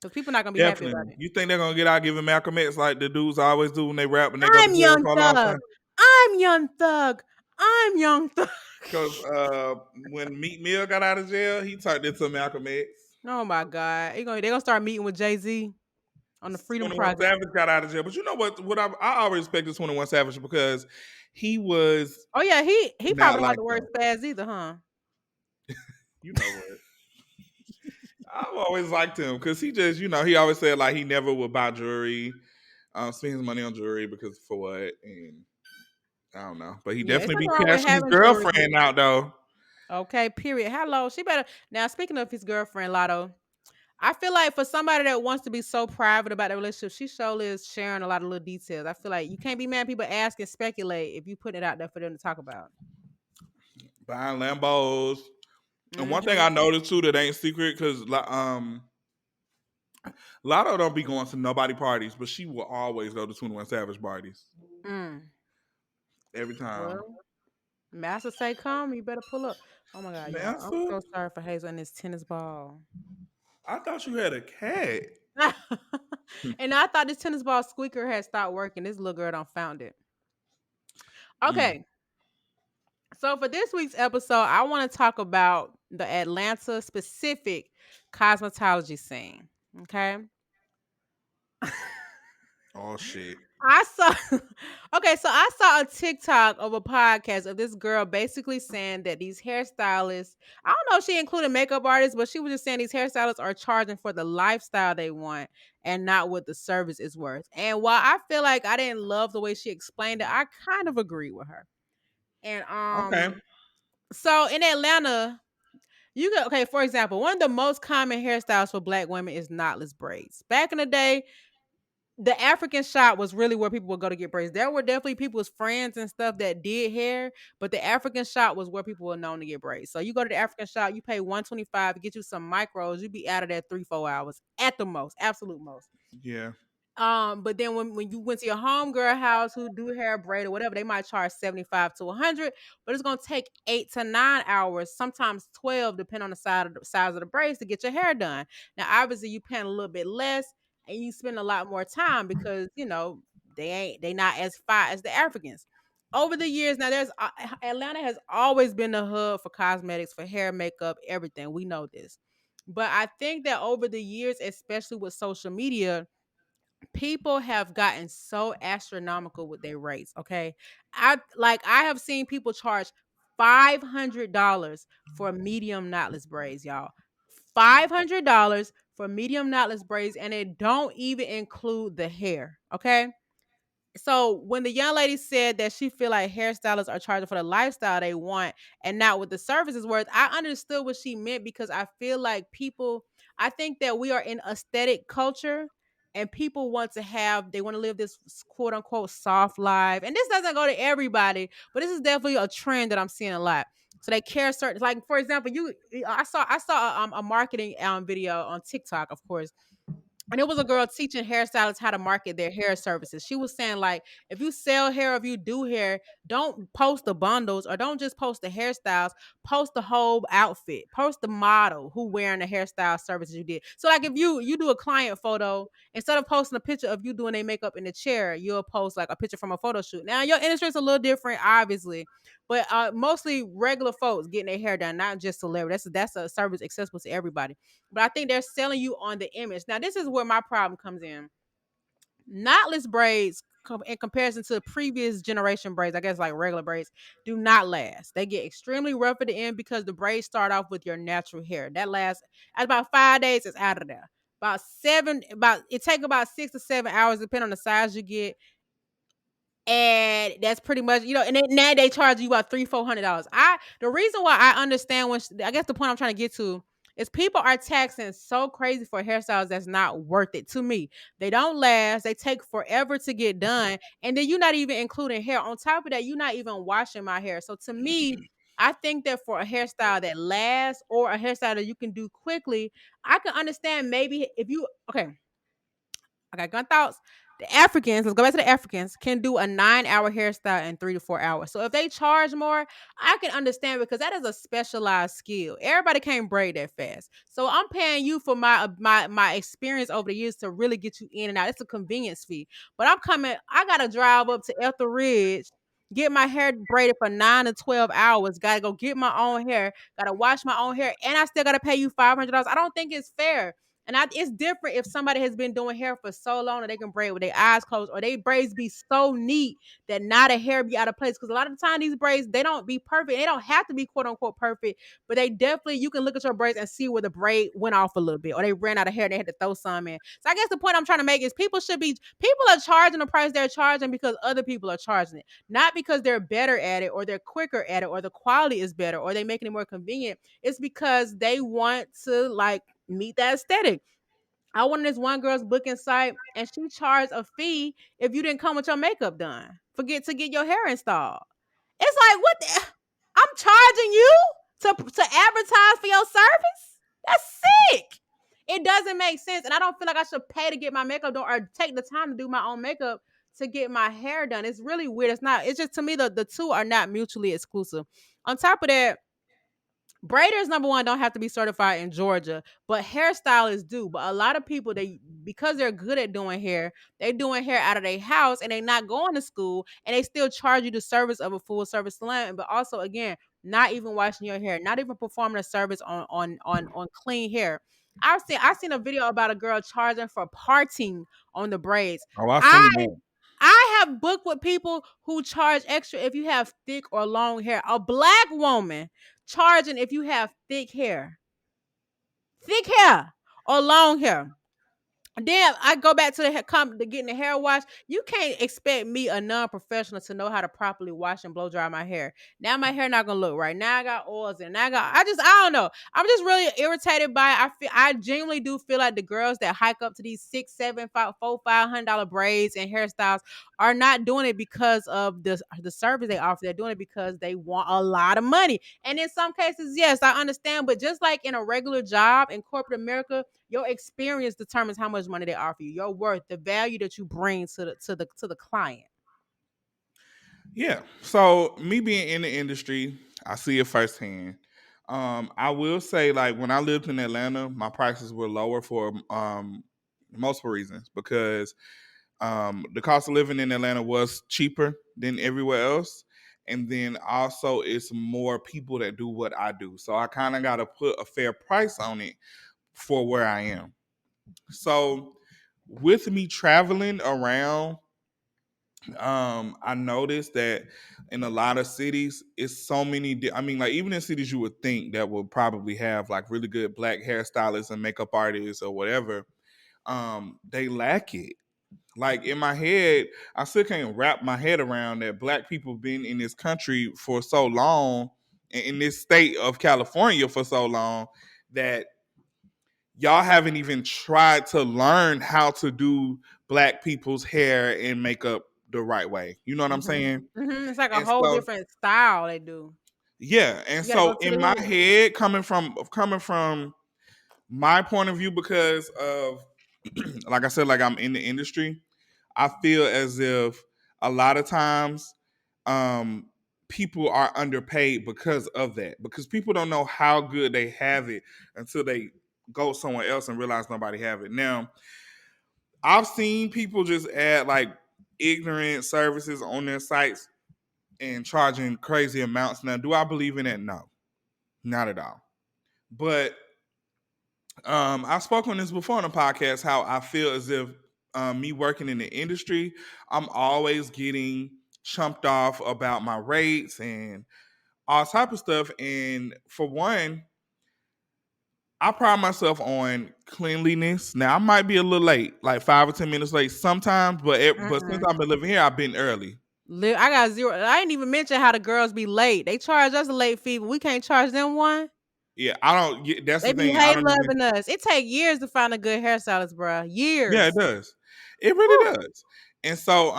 Because people not gonna be happy about definitely. it. You think they're gonna get out giving Malcolm X like the dudes always do when they rap and they go to I'm jail Young for a long Thug. time? I'm Young Thug. I'm Young Thug. Because when Meek Mill got out of jail, he turned into Malcolm X. Oh my God. They gonna start meeting with Jay-Z on the Freedom 21 Project. Savage got out of jail. But you know what? I always respected 21 Savage because he was Oh yeah, he not probably don't like like the word them. spaz either, huh? You know what? I've always liked him because he just, he always said like he never would buy jewelry, spend his money on jewelry because for what? And I don't know. But he Yeah, it's definitely nothing be wrong with cashing his having jewelry. girlfriend out though. Okay, period. Hello. She better now speaking of his girlfriend, Latto. I feel like for somebody that wants to be so private about the relationship, she surely is sharing a lot of little details. I feel like you can't be mad at people ask and speculate if you put it out there for them to talk about. Buying Lambos. And one thing Mm-hmm. I noticed too that ain't secret because Lotto don't be going to nobody parties, but she will always go to 21 Savage parties Mm. every time. Well, Master say come, you better pull up. Oh my God, y'all. I'm Master, so sorry for Hazel and this tennis ball. I thought you had a cat. And I thought this tennis ball squeaker had stopped working. This little girl don't found it. Mm. Okay. So for this week's episode, I want to talk about the Atlanta specific cosmetology scene. Okay. Oh shit. I saw okay, so I saw a TikTok of a podcast of this girl basically saying that these hairstylists, I don't know if she included makeup artists, but she was just saying these hairstylists are charging for the lifestyle they want and not what the service is worth. And while I feel like I didn't love the way she explained it, I kind of agree with her. And Okay. so in Atlanta, okay, for example, one of the most common hairstyles for black women is knotless braids. Back in the day, the African shop was really where people would go to get braids. There were definitely people's friends and stuff that did hair, but the African shop was where people were known to get braids. So you go to the African shop, you pay 125 to get you some micros, you be out of there 3-4 hours at the most, absolute most. Yeah. But then when you went to your homegirl house who do hair braid or whatever, they might charge 75 to 100, but it's gonna take 8 to 9 hours, sometimes 12, depending on size of the braids to get your hair done. Now, obviously, you paying a little bit less and you spend a lot more time because they not as fine as the Africans. Over the years, now there's Atlanta has always been the hub for cosmetics, for hair, makeup, everything. We know this, but I think that over the years, especially with social media, people have gotten so astronomical with their rates. Okay. I have seen people charge $500 for medium knotless braids, y'all. $500 for medium knotless braids, and it don't even include the hair. Okay. So when the young lady said that she feel like hairstylists are charging for the lifestyle they want and not what the service is worth, I understood what she meant because I feel like people, I think that we are in aesthetic culture and people want to have, they want to live this quote unquote soft life. And this doesn't go to everybody, but this is definitely a trend that I'm seeing a lot. So they care certain, like for example, I saw a marketing video on TikTok, of course, and it was a girl teaching hairstylists how to market their hair services. She was saying like, if you sell hair, if you do hair, don't post the bundles or don't just post the hairstyles. Post the whole outfit. Post the model who wearing the hairstyle services you did. So like if you do a client photo, instead of posting a picture of you doing their makeup in the chair, you'll post like a picture from a photo shoot. Now your industry is a little different, obviously, but mostly regular folks getting their hair done, not just celebrities. That's a service accessible to everybody. But I think they're selling you on the image. Now, this is where my problem comes in. Knotless braids, in comparison to previous generation braids, I guess like regular braids, do not last. They get extremely rough at the end because the braids start off with your natural hair. That lasts at about 5 days, it's out of there. It take about 6 to 7 hours, depending on the size you get, and that's pretty much, and then now they charge you about $300-400. The reason why I understand, when I guess the point I'm trying to get to is people are taxing so crazy for hairstyles that's not worth it to me. They don't last, they take forever to get done, and then you're not even including hair on top of that. You're not even washing my hair. So to me, I think that for a hairstyle that lasts or a hairstyle that you can do quickly, I can understand maybe if you, okay, I got gun thoughts. The Africans, let's go back to the Africans, can do a 9 hour hairstyle in 3 to 4 hours. So if they charge more, I can understand because that is a specialized skill. Everybody can't braid that fast. So I'm paying you for my experience over the years to really get you in and out. It's a convenience fee. But I gotta drive up to Etheridge, get my hair braided for 9 to 12 hours. Gotta go get my own hair, gotta wash my own hair, and I still gotta pay you $500. I don't think it's fair. And it's different if somebody has been doing hair for so long that they can braid with their eyes closed, or they braids be so neat that not a hair be out of place. Because a lot of the time these braids, they don't be perfect. They don't have to be quote unquote perfect, but they definitely, you can look at your braids and see where the braid went off a little bit, or they ran out of hair and they had to throw some in. So I guess the point I'm trying to make is people are charging the price they're charging because other people are charging it, not because they're better at it or they're quicker at it or the quality is better or they making it more convenient. It's because they want to like meet that aesthetic. I went on this one girl's booking site and she charged a fee if you didn't come with your makeup done. Forget to get your hair installed. It's like, what the? I'm charging you to advertise for your service? That's sick. It doesn't make sense. And I don't feel like I should pay to get my makeup done or take the time to do my own makeup to get my hair done. It's really weird. It's just, to me, the two are not mutually exclusive. On top of that, braiders, number one, don't have to be certified in Georgia, but hairstylists do. But a lot of people, they, because they're good at doing hair, they doing hair out of their house and they not going to school, and they still charge you the service of a full service salon. But also, again, not even washing your hair, not even performing a service on clean hair. I seen a video about a girl charging for parting on the braids. Oh, I I seen that. I have booked with people who charge extra if you have thick or long hair. A black woman charging if you have thick hair or long hair. Then I go back to to getting the hair wash. You can't expect me, a non-professional, to know how to properly wash and blow dry my hair. Now my hair not gonna look right. Now I got oils and now I don't know. I'm just really irritated by it. I genuinely do feel like the girls that hike up to these $600, $700, $400, $500 braids and hairstyles are not doing it because of the service they offer. They're doing it because they want a lot of money. And in some cases, yes, I understand. But just like in a regular job in corporate America, your experience determines how much money they offer you. Your worth, the value that you bring to the client. Yeah. So me being in the industry, I see it firsthand. I will say, like when I lived in Atlanta, my prices were lower for multiple reasons because the cost of living in Atlanta was cheaper than everywhere else. And then also it's more people that do what I do. So I kind of got to put a fair price on it for where I am. So with me traveling around, I noticed that in a lot of cities, it's so many. I mean, like even in cities you would think that would probably have like really good black hairstylists and makeup artists or whatever, they lack it. like in my head, I still can't wrap my head around that black people been in this country for so long, and in this state of California for so long, that y'all haven't even tried to learn how to do black people's hair and makeup the right way. You know what I'm Mhm. saying? Mhm. It's like a And whole so different style they do. yeah, and You gotta go so to the in my hood. head, coming from my point of view, because of like I said, like I'm in the industry, I feel as if a lot of times um people are underpaid because of that. Because people don't know how good they have it until they go somewhere else and realize nobody have it. Now, I've seen people just add like ignorant services on their sites and charging crazy amounts. Now, do I believe in that? No, not at all. But I've spoken on this before on the podcast how I feel as if me working in the industry, I'm always getting chumped off about my rates and all type of stuff. And for one, I pride myself on cleanliness. Now I might be a little late, like 5 or 10 minutes late sometimes, but since Mm-mm. I've been living here, I've been early. I got zero. I didn't even mention how the girls be late. They charge us a late fee, but we can't charge them one. Yeah, I don't. That's They the be thing. I hate don't even. loving us. It take years to find a good hairstylist, bruh. Yeah, it Years. does. It Whew. really does. And so,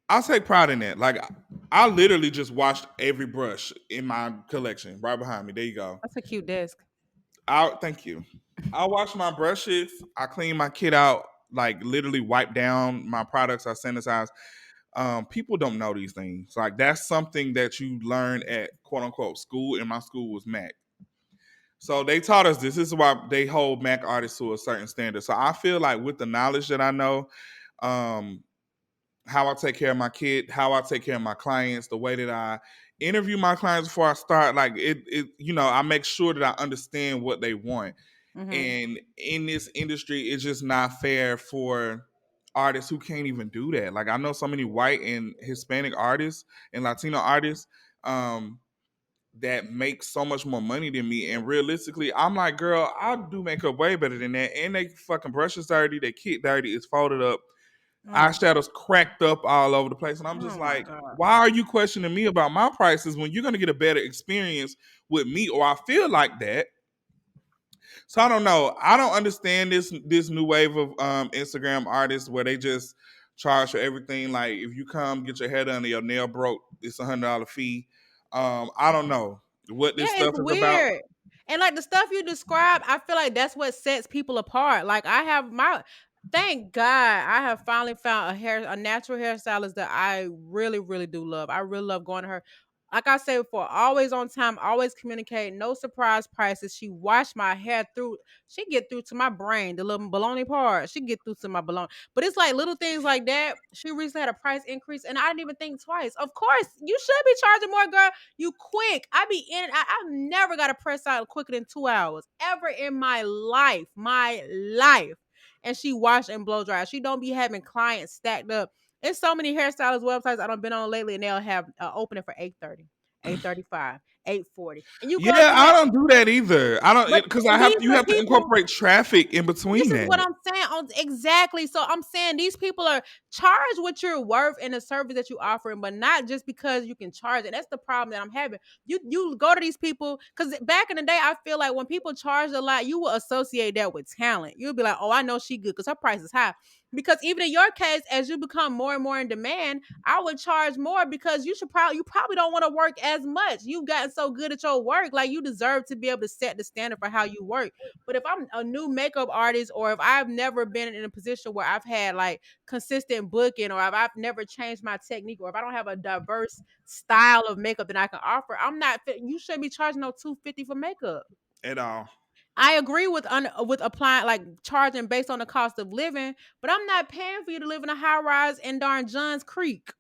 I take pride in that. Like, I literally just washed every brush in my collection right behind me. There you go. That's a cute desk. I thank you. I wash my brushes. I clean my kit out. Like literally wipe down my products. I sanitize. People don't know these things. Like that's something that you learn at quote unquote school. And my school was Mac. So they taught us this. This is why they hold Mac artists to a certain standard. So I feel like with the knowledge that I know, um, how I take care of my kid, how I take care of my clients, the way that I interview my clients before I start, like I make sure that I understand what they want. Mm-hmm. And in this industry, it's just not fair for artists who can't even do that. Like I know so many white and Hispanic artists and Latino artists that make so much more money than me. And realistically, I'm like, girl, I do makeup way better than that. And they fucking brushes dirty, they kit dirty, it's folded up, Mm. eyeshadows cracked up all over the place. And I'm just Oh my like, god. why are you questioning me about my prices when you're gonna get a better experience with me? Or I feel like that. So I don't know. I don't understand this new wave of Instagram artists where they just charge for everything. Like if you come get your hair done and your nail broke, it's $100 fee. I don't know what Yeah, this it's stuff is about. weird. And like the stuff you describe, I feel like that's what sets people apart. Like I have my thank God I have finally found a natural hairstylist that I really, really do love. I really love going to her. Like I said before, always on time, always communicate, no surprise prices. She washed my hair through, she get through to my brain, the little baloney part. She get through to my baloney. But it's like little things like that. She recently had a price increase, and I didn't even think twice. Of course, you should be charging more, girl. You quick. I be in. I've never got a press out quicker than 2 hours ever in my life. My life. And she wash and blow dry. She don't be having clients stacked up. There's so many hairstylist websites I don't been on lately, and they'll have opening for 8:30, 8:35, 8:40, and you go Yeah, through I that. don't do that either. I don't But because I and have these you are have to people. incorporate traffic in This between is what that. I'm saying. Exactly. So I'm saying these people are charged what you're worth in the service that you offering, but not just because you can charge it. That's the problem that I'm having. You go to these people because back in the day, I feel like when people charge a lot, you will associate that with talent. You'll be like, oh, I know she good because her price is high. Because even in your case, as you become more and more in demand, I would charge more because you probably don't want to work as much. You've gotten so good at your work, like you deserve to be able to set the standard for how you work. But if I'm a new makeup artist, or if I've never been in a position where I've had like consistent booking, or if I've never changed my technique, or if I don't have a diverse style of makeup that I can offer, I'm not. You shouldn't be charging no 250 for makeup. At all. I agree with applying like charging based on the cost of living, but I'm not paying for you to live in a high rise in darn Johns Creek.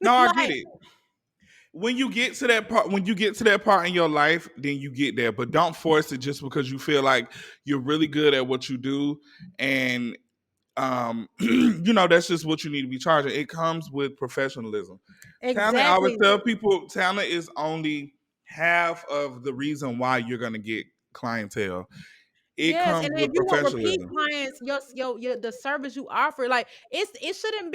No, I get Like it. When you get to that part in your life, then you get there. But don't force it just because you feel like you're really good at what you do, and that's just what you need to be charging. It comes with professionalism. Talent, I always exactly. tell people, talent is only half of the reason why you're gonna get clientele. It Yes, comes and if with you want repeat professionalism. clients, your the service you offer, like it shouldn't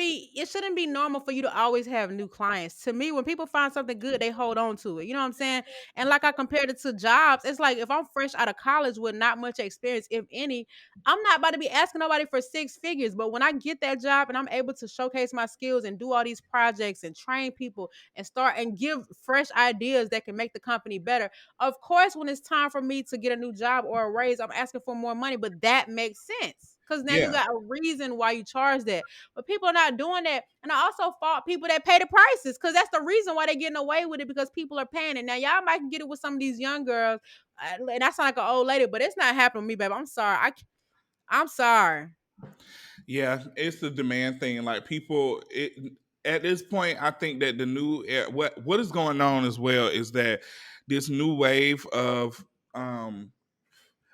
be normal for you to always have new clients. To me, when people find something good, they hold on to it. You know what I'm saying? And like I compared it to jobs, it's like if I'm fresh out of college with not much experience, if any, I'm not about to be asking nobody for six figures. But when I get that job and I'm able to showcase my skills and do all these projects and train people and start and give fresh ideas that can make the company better, of course, when it's time for me to get a new job or a raise, I'm asking for more money, but that makes sense because now you Yeah, got a reason why you charge that. But people are not doing that. And I also fault people that pay the prices because that's the reason why they're getting away with it because people are paying it. Now, y'all might get it with some of these young girls. And I sound like an old lady, but it's not happening with me, baby. I'm sorry. I'm sorry. yeah, it's the demand thing. Like people, at this point, I think that the new what is going on as well is that this new wave of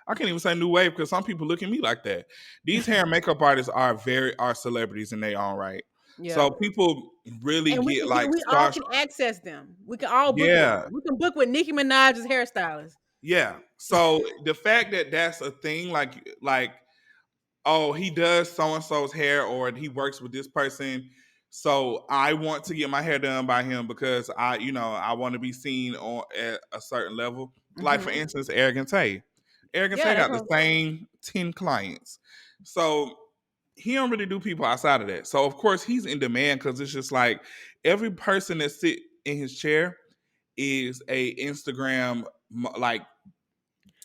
I can't even say new wave because some people look at me like that. These hair and makeup artists are celebrities in their own right. Yeah. So people really And get like we all star. can access them. We can all book with them. Yeah, We can book with Nicki Minaj's hairstylist. yeah. So the fact that that's a thing, like oh, he does so and so's hair or he works with this person. So I want to get my hair done by him because I want to be seen on at a certain level. Like for Hmm. instance, Arrogant Tay. Arrogant Yeah, Tay that's got the what. same 10 clients. So he don't really do people outside of that. So of course he's in demand because it's just like every person that sit in his chair is a Instagram like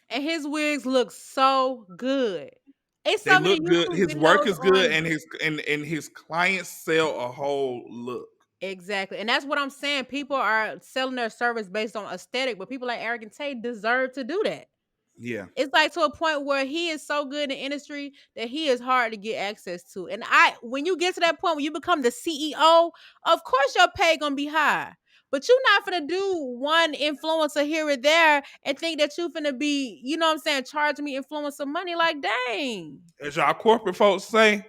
And his wigs look so good. It's they so many look good. YouTube His work videos is good, on and his clients sell a whole look. exactly. And that's what I'm saying. People are selling their service based on aesthetic, but people like Arrogant Tate deserve to do that. Yeah, It's like to a point where he is so good in the industry that he is hard to get access to. And I when you get to that point when you become the CEO, of course your pay gonna be high. But you're not gonna do one influencer here or there and think that you finna be, you know what I'm saying, charging me influencer money. Like, dang. as y'all corporate folks say,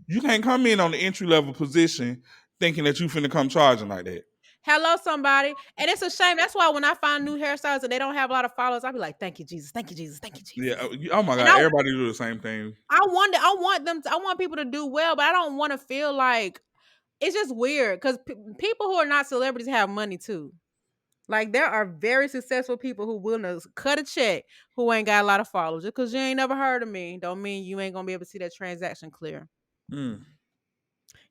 you can't come in on the entry level position thinking that you finna come charging like that. Hello, somebody. And it's a shame. That's why when I find new hairstyles and they don't have a lot of followers, I'll be like, thank you, Jesus. Thank you, Jesus. Thank you, Yeah. Jesus. Oh my And God, everybody do the same thing. I want people to do well, but I don't want to feel like it's just weird because people who are not celebrities have money too. Like there are very successful people who will cut a check who ain't got a lot of followers. Just because you ain't never heard of me, don't mean you ain't gonna be able to see that transaction clear. Mm.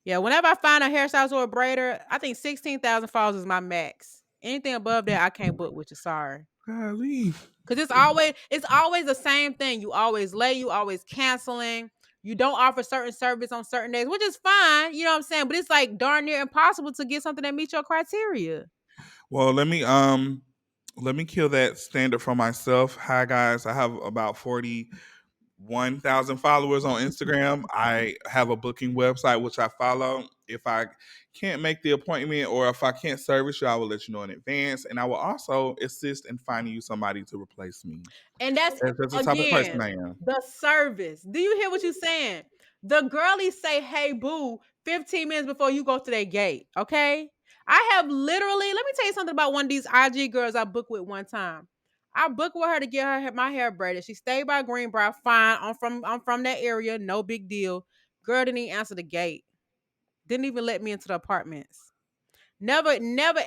Yeah, whenever I find a hairstylist or a braider, I think 16,000 followers is my max. Anything above that, I can't book with you. Sorry. Golly. Cause it's always the same thing. You always late, you always canceling. You don't offer certain service on certain days, which is fine. You know what I'm saying? But it's like darn near impossible to get something that meets your criteria. Well, let me kill that standard for myself. Hi guys, I have about 41,000 followers on Instagram. I have a booking website which I follow. If I can't make the appointment or if I can't service you, I will let you know in advance. And I will also assist in finding you somebody to replace me. And that's That's the type of person again I am. the service. Do you hear what you're saying? The girlies say, "Hey, boo," 15 minutes before you go to their gate. Okay. I have literally. Let me tell you something about one of these IG girls I booked with one time. I booked with her to get my hair braided. She stayed by Greenbrier. Fine. I'm from that area. No big deal. Girl didn't even answer the gate. Didn't even let me into the apartments. Never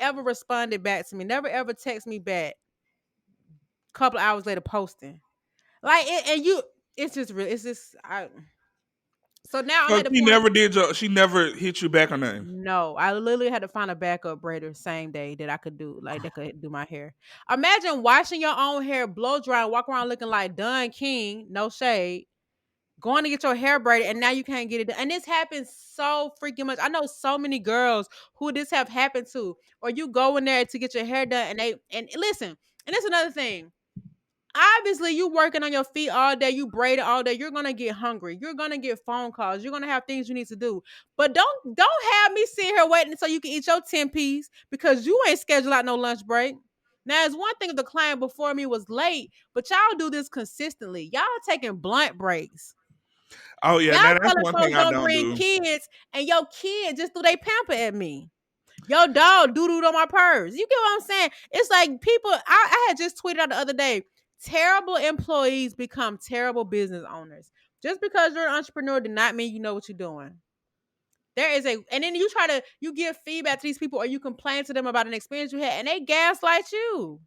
ever responded back to me. Never ever text me back. Couple hours later, posting. Like it, and you, it's just real. It's just I. So now I'm So at the point. she never hit you back on that. No, I literally had to find a backup braider same day that I could do, like that could do my hair. Imagine washing your own hair, blow dry, and walk around looking like Don King, no shade, going to get your hair braided, and now you can't get it done. And this happens so freaking much. I know so many girls who this have happened to, or you go in there to get your hair done, and listen, and that's another thing. Obviously, you working on your feet all day, you braided all day, you're gonna get hungry, you're gonna get phone calls, you're gonna have things you need to do. But don't have me sitting here waiting so you can eat your 10 piece because you ain't scheduled out no lunch break. Now, it's one thing if the client before me was late, but y'all do this consistently. Y'all taking blunt breaks. Oh yeah, Y'all now that's telling one thing folks I don't don't bring do. kids, and your kid just threw they pamper at me. Your dog doo-dooed on my purse. You get what I'm saying? It's like people, I had just tweeted out the other day. Terrible employees become terrible business owners. Just because you're an entrepreneur did not mean you know what you're doing. There is a, and then you give feedback to these people or you complain to them about an experience you had and they gaslight you.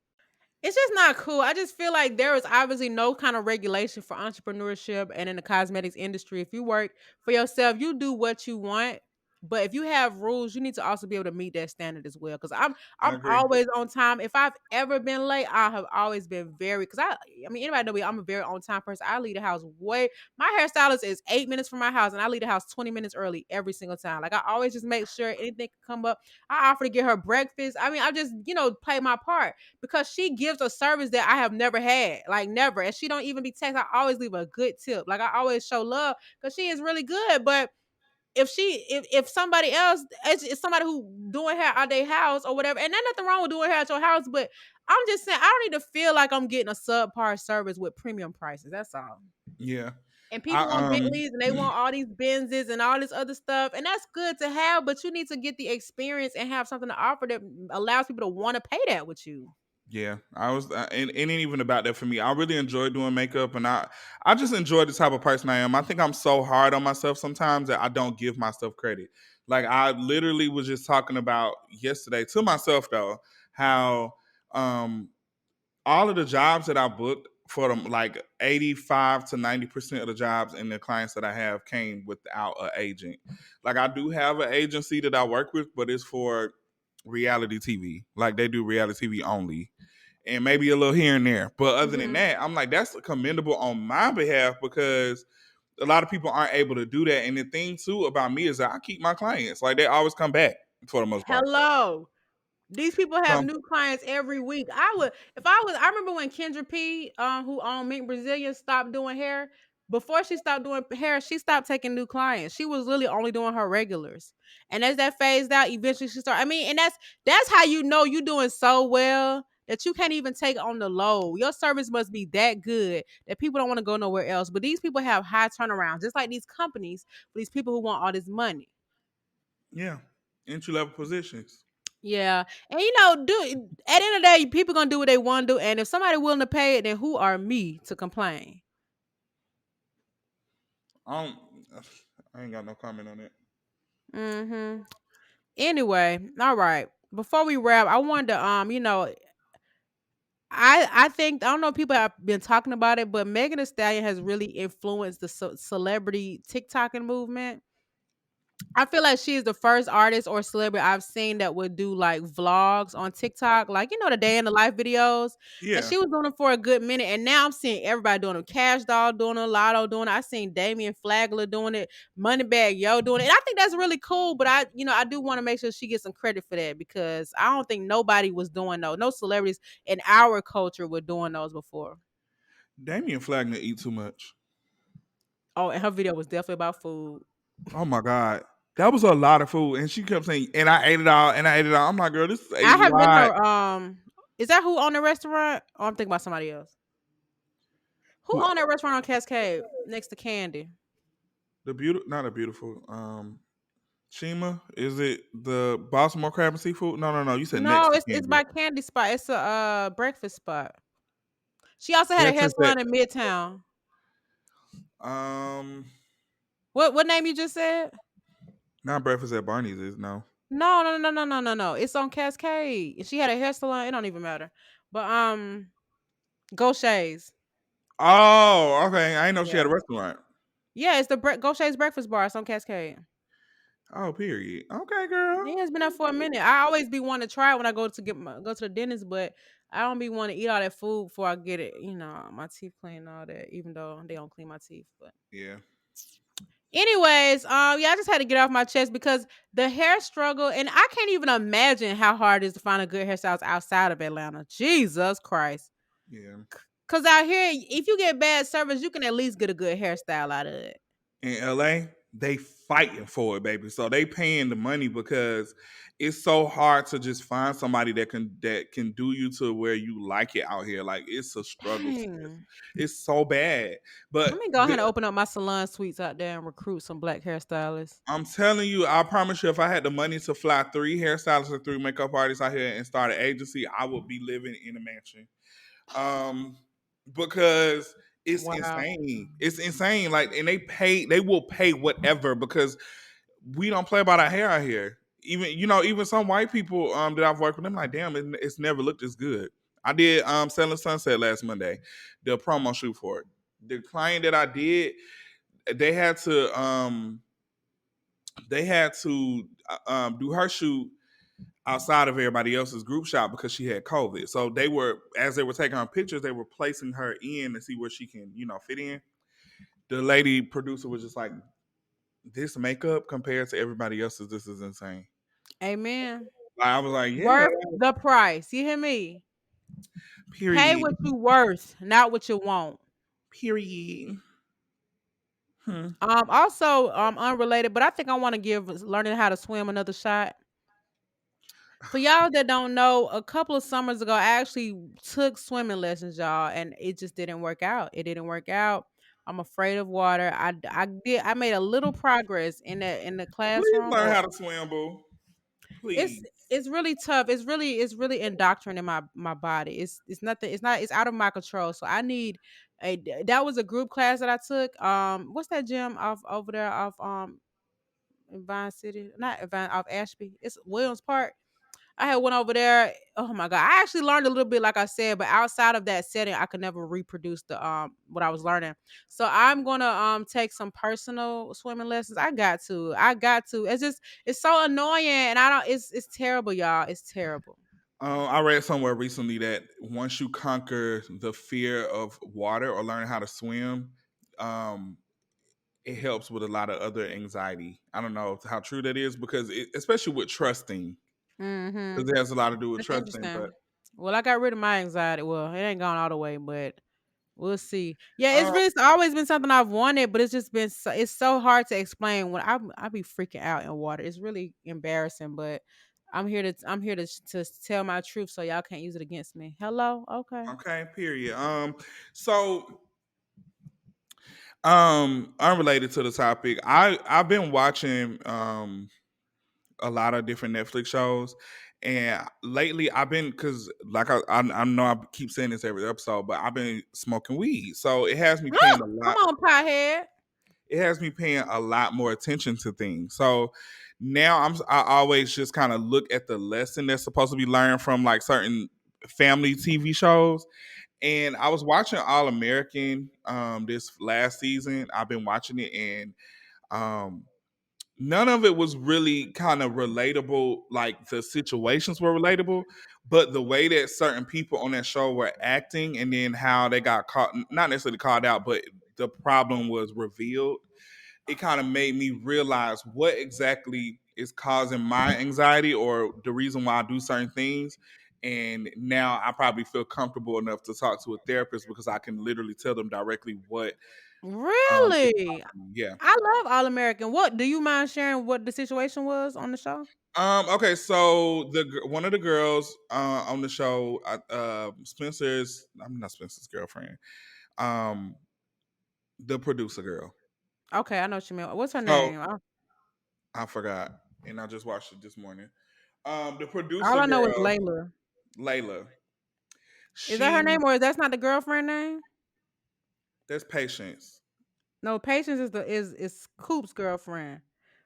It's just not cool. I just feel like there is obviously no kind of regulation for entrepreneurship and in the cosmetics industry. If you work for yourself, you do what you want. But if you have rules, you need to also be able to meet that standard as well. Because I I'm agree. always on time. If I've ever been late, I have always been very, because I mean anybody know me, I'm a very on time person. I leave the house way. My hairstylist is 8 minutes from my house, and I leave the house 20 minutes early every single time. Like I always just make sure anything can come up. I offer to get her breakfast. I mean, I just play my part because she gives a service that I have never had, like never. And she don't even be text. I always leave a good tip. Like I always show love because she is really good. But if somebody else, it's somebody who doing hair at their house or whatever, and there's nothing wrong with doing hair at your house, but I'm just saying I don't need to feel like I'm getting a subpar service with premium prices. That's all. Yeah. And I people want Bentleys and they want all these Benzes and all this other stuff. And that's good to have, but you need to get the experience and have something to offer that allows people to want to pay that with you. Yeah, I was, and it ain't even about that for me. I really enjoy doing makeup, and I just enjoy the type of person I am. I think I'm so hard on myself sometimes that I don't give myself credit. Like I literally was just talking about yesterday to myself though, how um all of the jobs that I booked for them, like 85 to 90% of the jobs and the clients that I have came without an agent. Like I do have an agency that I work with, but it's for reality TV. Like they do reality TV only and maybe a little here and there. But other than Mhm. that, I'm like, that's commendable on my behalf because a lot of people aren't able to do that. And the thing too about me is that I keep my clients. Like they always come back for the most part. Hello. These people have So new clients every week. I would, if I was, I remember when Kendra P, who owned Mink Brazilian, stopped doing hair. Before she stopped doing hair, she stopped taking new clients. She was literally only doing her regulars. And as that phased out, eventually she started. I mean, and that's how you know you're doing so well that you can't even take on the low. Your service must be that good that people don't want to go nowhere else. But these people have high turnarounds, just like these companies, for these people who want all this money. yeah, entry level positions. Yeah, and do at the end of the day, people gonna do what they want to do, and if somebody willing to pay it, then who are me to complain? I don't. I ain't got no comment on it. Mm-hmm. Anyway, all right. Before we wrap, I wanted to I think I don't know if people have been talking about it, but Megan Thee Stallion has really influenced the celebrity TikToking movement. I feel like she is the first artist or celebrity I've seen that would do like vlogs on TikTok, like the day in the life videos. And Yeah, she was doing it for a good minute, and now I'm seeing everybody doing it. Cash Doll doing it, Latto doing it. I seen Damian Flagler doing it, Moneybag Yo doing it. And I think that's really cool. But I do want to make sure she gets some credit for that because I don't think nobody was doing those. No celebrities in our culture were doing those before. Damian Flagner eat too much. Oh, and her video was definitely about food. Oh my god, that was a lot of food, and she kept saying, "And I ate it all, and I ate it all." I'm like, girl, this is a I have been lot. to is that who owned the restaurant? Oh, I'm thinking about somebody else. Who Who owned that restaurant on Cascade next to Candy? the beautiful? Not a beautiful. Shima, is it the Baltimore crab and seafood? No, no, no. You said next No, to it's Candy. by Candy Spot. It's a breakfast spot. She also had a hair Breakfast at salon in Midtown. um, What name you just said? not breakfast at Barney's is no. No, no, no, no, no, no, no. It's on Cascade. And she had a hair salon. It don't even matter. But Gaucher's. Oh, okay. I didn't know she had Yeah. a restaurant. Yeah, it's the Gaucher's breakfast bar. It's on Cascade. Oh, period. Okay, girl. Yeah, it's been up for a minute. I always be wanting to try it when I go to the dentist, but I don't be wanting to eat all that food before I get it. My teeth clean and all that. Even though they don't clean my teeth, but Yeah. anyways, yeah, I just had to get off my chest because the hair struggle, and I can't even imagine how hard it is to find a good hairstylist outside of Atlanta. Jesus Christ. Yeah. Cause out here, if you get bad service, you can at least get a good hairstyle out of it. In LA, they fighting for it, baby. So they paying the money because it's so hard to just find somebody that can do you to where you like it out here. Like it's a struggle, sis. Dang. It's so bad. Let But me go ahead and open up my salon suites out there and recruit some black hairstylists. I'm telling you, I promise you, if I had the money to fly 3 hairstylists or 3 makeup artists out here and start an agency, I would be living in a mansion. Um, because it's Wow. insane. It's insane. Like, and they will pay whatever because we don't play about our hair out here. Even even some white people that I've worked with, them like, damn, it's never looked as good. I did Selling Sunset last Monday, the promo shoot for it. The client that I did, they had to do her shoot outside of everybody else's group shot because she had COVID. So they were, as they were taking her pictures, they were placing her in to see where she can, fit in. The lady producer was just like, this makeup compared to everybody else's, this is insane. Amen. Like, I was like, yeah, Worth the price. You hear me? Pay period. what you worth, not what you want. Period. Hmm. Also, unrelated, but I think I want to give learning how to swim another shot. For y'all that don't know, a couple of summers ago, I actually took swimming lessons, y'all, and it just didn't work out. It didn't work out. I'm afraid of water. I made a little progress in the Please classroom, learn but how to swim, boo. it's Please. it's really tough. It's really indoctrinating my body. It's nothing. It's not. It's out of my control. So I need a. That was a group class that I took. What's that gym off over there off in Vine City? Not Vine off Ashby. It's Williams Park. I had went over there. Oh my god! I actually learned a little bit, like I said, but outside of that setting, I could never reproduce the what I was learning. So I'm gonna take some personal swimming lessons. I got to. It's so annoying, and I don't. It's terrible, y'all. It's terrible. I read somewhere recently that once you conquer the fear of water or learn how to swim, um, it helps with a lot of other anxiety. I don't know how true that is because, especially with trusting, Mm-hmm. because it has a lot to do with That's trusting. But interesting. Well, I got rid of my anxiety. Well, it ain't gone all the way, but we'll see. Yeah, um, it's always been something I've wanted, but it's just been it's so hard to explain when I be freaking out in water. It's really embarrassing, but I'm here to tell my truth so y'all can't use it against me. Hello? Okay. okay, period. So unrelated to the topic, I've been watching a lot of different Netflix shows. And lately, I've been because, like I know I keep saying this every episode, but I've been smoking weed, so it has me paying a Come lot. on, pothead. It has me paying a lot more attention to things. So now I always just kind of look at the lesson that's supposed to be learned from like certain family TV shows. And I was watching All American this last season. I've been watching it, and um none of it was really kind of relatable. Like, the situations were relatable, but the way that certain people on that show were acting, and then how they got caught, not necessarily called out, but the problem was revealed, it kind of made me realize what exactly is causing my anxiety or the reason why I do certain things. And now I probably feel comfortable enough to talk to a therapist because I can literally tell them directly what is Really? bothering me. Yeah. I love All American. What do you mind sharing what the situation was on the show? Okay, so one of the girls on the show, Spencer's, I'm not Spencer's girlfriend, um, the producer girl. Okay, I know what you mean. What's her So name? I forgot, and I just watched it this morning. The All producer I know is girl, Layla. Layla, Is that her she name or that's not the girlfriend name? that's Patience. No, Patience is Coop's girlfriend.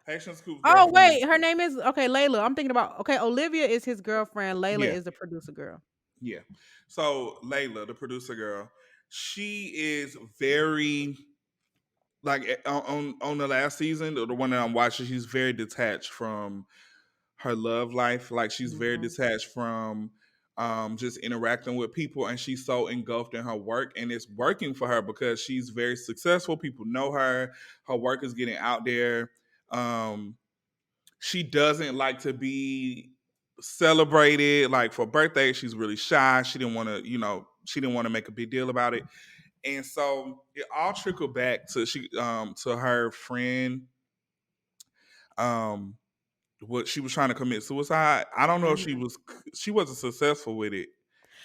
Patience Coop's Oh girlfriend. wait, her name is okay, Layla. I'm thinking about okay, Olivia is his girlfriend. Layla Yeah, is the producer girl. yeah. So Layla, the producer girl, she is very like on the last season, the one that I'm watching. She's very detached from her love life. Like, she's very Mhm. detached from just interacting with people, and she's so engulfed in her work, and it's working for her because she's very successful. People know her. Her work is getting out there. Um, she doesn't like to be celebrated. Like, for birthday, she's really shy. She didn't want to, she didn't want to make a big deal about it. And so it all trickled back to her friend. Um, what she was trying to commit suicide. I don't know if Mhm. she wasn't successful with it.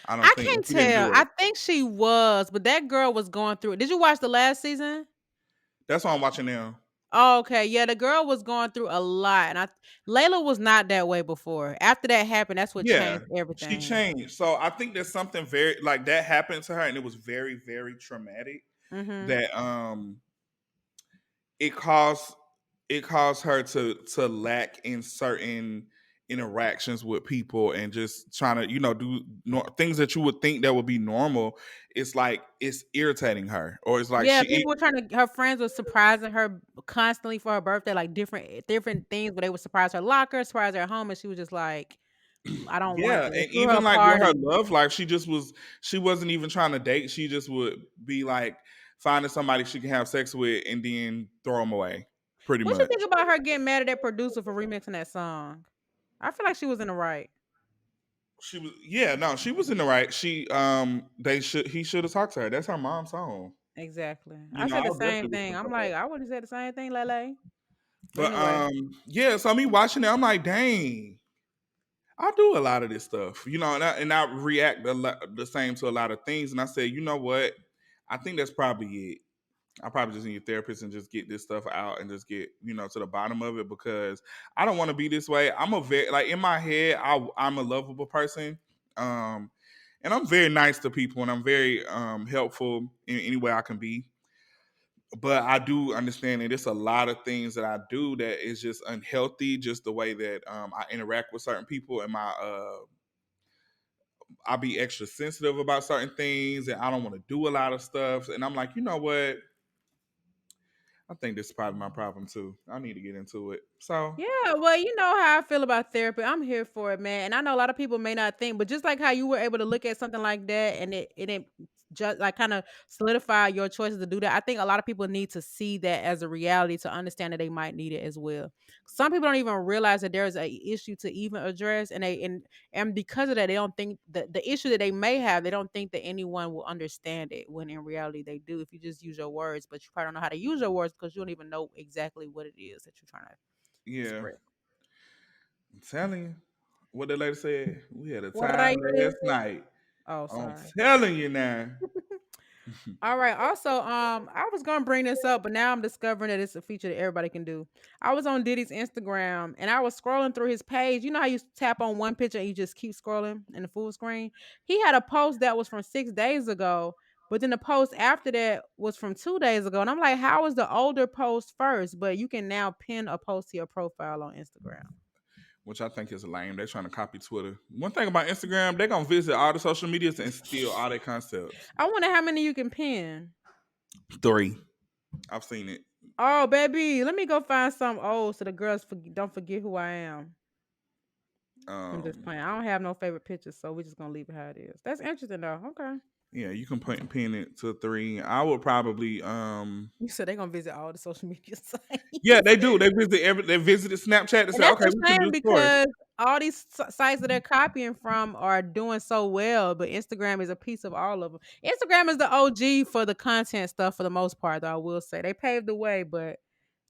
I don't I think can't she didn't tell. do I it. think she was, but that girl was going through it. Did you watch the last season? That's why I'm watching now. Oh, okay, yeah, the girl was going through a lot, and Layla was not that way before. After that happened, that's what Yeah, changed she everything. changed. So I think there's something very like that happened to her, and it was very, very traumatic. Mhm. That it caused it caused her to lack in certain interactions with people and just trying to do things that you would think that would be normal. It's like it's irritating her, or it's like Yeah, she people were trying to her friends were surprising her constantly for her birthday, like different things, but they would surprise her locker, surprise her at home, and she was just like, I don't want yeah, this. They and threw her a even like with her party. love life, she wasn't even trying to date. She just would be like finding somebody she can have sex with and then throw them away, pretty What you much. think about her getting mad at that producer for remixing that song? I feel like she was in the right. She was, yeah, no, she was in the right. He should have talked to her. That's her mom's song. Exactly. You I know, said I the would same definitely thing. listen to I'm her. like, I wouldn't have said the same thing, Lele. But But anyway. yeah, so me watching it, I'm like, dang, I do a lot of this stuff, and I react the same to a lot of things. And I say, you know what? I think that's probably it. I probably just need a therapist and just get this stuff out and just get to the bottom of it, because I don't want to be this way. I'm a very like in my head, I'm a lovable person, um, and I'm very nice to people, and I'm very helpful in any way I can be. But I do understand that it's a lot of things that I do that is just unhealthy, just the way that I interact with certain people, and I be extra sensitive about certain things, and I don't want to do a lot of stuff. And I'm like, you know what? I think this is probably my problem too. I need to get into it. So Yeah, well, you know how I feel about therapy. I'm here for it, man. And I know a lot of people may not think, but just like how you were able to look at something like that and it just like kind of solidify your choices to do that. I think a lot of people need to see that as a reality to understand that they might need it as well. Some people don't even realize that there's a issue to even address, and and because of that, they don't think that the issue that they may have, they don't think that anyone will understand it. When in reality, they do. If you just use your words, but you probably don't know how to use your words because you don't even know exactly what it is that you're trying to yeah, express. I'm telling you. What the lady said, we had a What time I last night. Oh, I'm sorry. telling you now. All right. Also, I was gonna bring this up, but now I'm discovering that it's a feature that everybody can do. I was on Diddy's Instagram and I was scrolling through his page. You know how you tap on one picture and you just keep scrolling in the full screen? He had a post that was from 6 days ago, but then the post after that was from 2 days ago. And I'm like, how is the older post first? But you can now pin a post to your profile on Instagram. Which I think is lame. They're trying to copy Twitter. One thing about Instagram, they're gonna visit all the social medias and steal all their concepts. I wonder how many you can pin. 3. I've seen it. Oh, baby, let me go find some old so the girls don't forget who I am. I'm just Um, playing. I don't have no favorite pictures, so we're just gonna leave it how it is. That's interesting though. Okay. yeah, you can pin it to 3. I would probably You said they're gonna visit all the social media yeah, sites. they do. They visited Snapchat and And said, that's okay, a we can shame do stories. because all these sites that they're copying from are doing so well, but Instagram is a piece of all of them. Instagram is the OG for the content stuff for the most part, though, I will say. They paved the way, but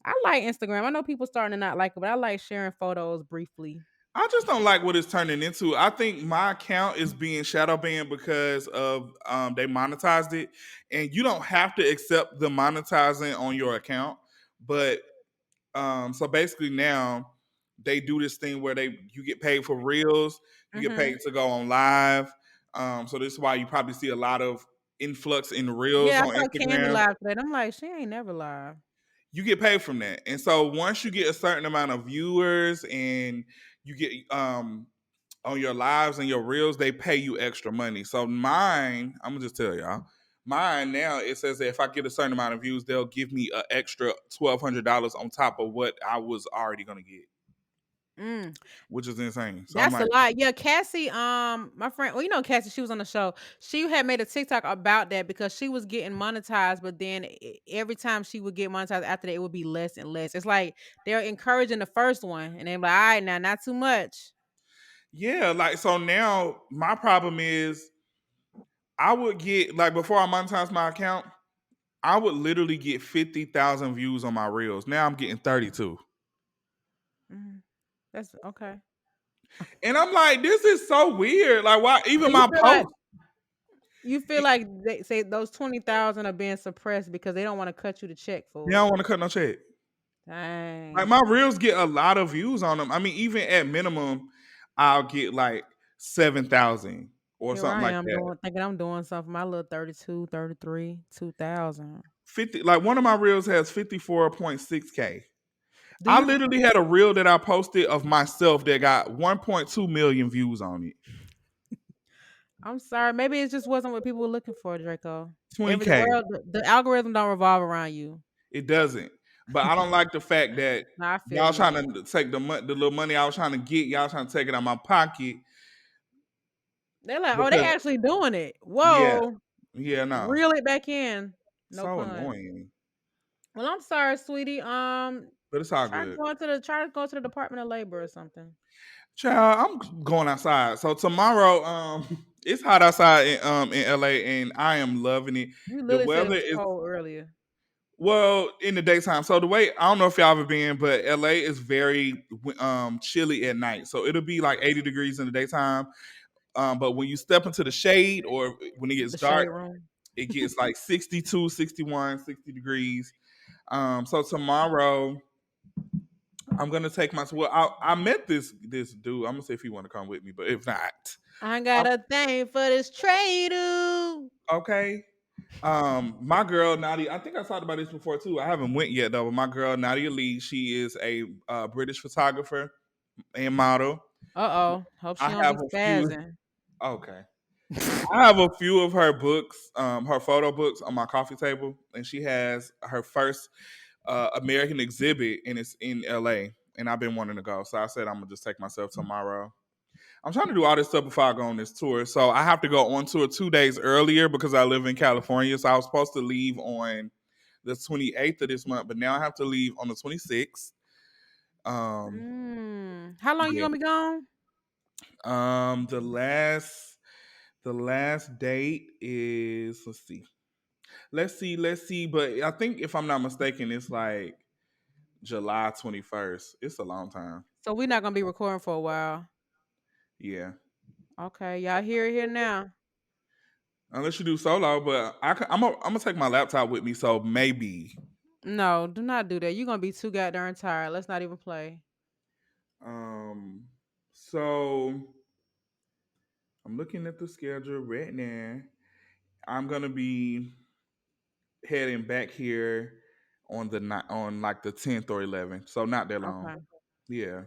I like Instagram. I know people starting to not like it, but I like sharing photos briefly. I just don't like what it's turning into. I think my account is being shadow banned because of they monetized it, and you don't have to accept the monetizing on your account. But so basically now they do this thing where you get paid for reels, you get Hmm. paid to go on live. So this is why you probably see a lot of influx in reels Yeah, on I saw Candy Instagram. live today. And I'm like, she ain't never live. You get paid from that. And so once you get a certain amount of viewers and you get on your lives and your reels, they pay you extra money. So mine, I'm gonna just tell y'all, mine now it says that if I get a certain amount of views, they'll give me an extra $1,200 on top of what I was already gonna get, Mm. which is insane. So I'm That's a like, lot. Yeah, Cassie, my friend, well, you know Cassie, she was on the show. She had made a TikTok about that because she was getting monetized, but then every time she would get monetized after that, it would be less and less. It's like they're encouraging the first one, and they're like, all right, now not too much. yeah, like so now my problem is I would get like before I monetize my account, I would literally get 50,000 views on my reels. Now I'm getting 32. Mhm. That's okay. And I'm like, this is so weird. Like, why So even my post? you feel like they say those 20,000 are being suppressed because they don't want to cut you the check They for it. don't want to cut no check. Like Dang. my reels get a lot of views on them. I mean, even at minimum, I'll get like 7,000 or Here something I like am that. doing thinking I'm doing something for my little 32, 33, 2,000. 50, like one of my reels has 54.6K. Do I you literally had a reel that I posted of myself that got 1.2 million views on it. I'm sorry, maybe it just wasn't what people were looking for, Draco. Every the 20K. world the algorithm don't revolve around you. It doesn't. But I don't like the fact that Nah, I feel y'all you. trying to take the little money I was trying to get, y'all trying to take it out of my pocket They're like, "Oh, they because actually doing it. yeah, Whoa, yeah, no. reel it back in." No So pun. annoying. Well, I'm sorry, sweetie. But it's all good. Try to go to the Department of Labor or something. Child, I'm going outside. So tomorrow, it's hot outside in LA and I am loving it. You The literally said it weather was is cold earlier. well in the daytime. So the way I don't know if y'all ever been, but LA is very chilly at night. So it'll be like 80 degrees in the daytime. But when you step into the shade or when it gets The dark, shade room. it gets like 62, 61, 60 degrees. So tomorrow I'm gonna take my well. I met this dude. I'm gonna see if he want to come with me, but if not, I got I'm, a thing for this trade. okay. My girl Nadia. I think I talked about this before too. I haven't went yet though. But my girl Nadia Lee. She is a British photographer and model. Uh-oh. Hope I she don't have be a few. spazzing. Okay. I have a few of her books, her photo books on my coffee table, and she has her first American exhibit, and it's in LA. And I've been wanting to go, so I said I'm gonna just take myself tomorrow. I'm trying to do all this stuff before I go on this tour, so I have to go on tour 2 days earlier because I live in California. So I was supposed to leave on the 28th of this month, but now I have to leave on the 26th. Um, How long you yeah. gonna be gone? Um, the last the last date is let's see. But I think if I'm not mistaken, it's like July 21st. It's a long time. So we're not gonna be recording for a while. Yeah. Okay, y'all hear it here now. Unless you do solo, but I'm gonna take my laptop with me, so maybe. No, do not do that. You're gonna be too goddamn tired. Let's not even play. Um, so I'm looking at the schedule right now. I'm gonna be heading back here on on like the 10th or 11th, so not that long. Okay. Yeah,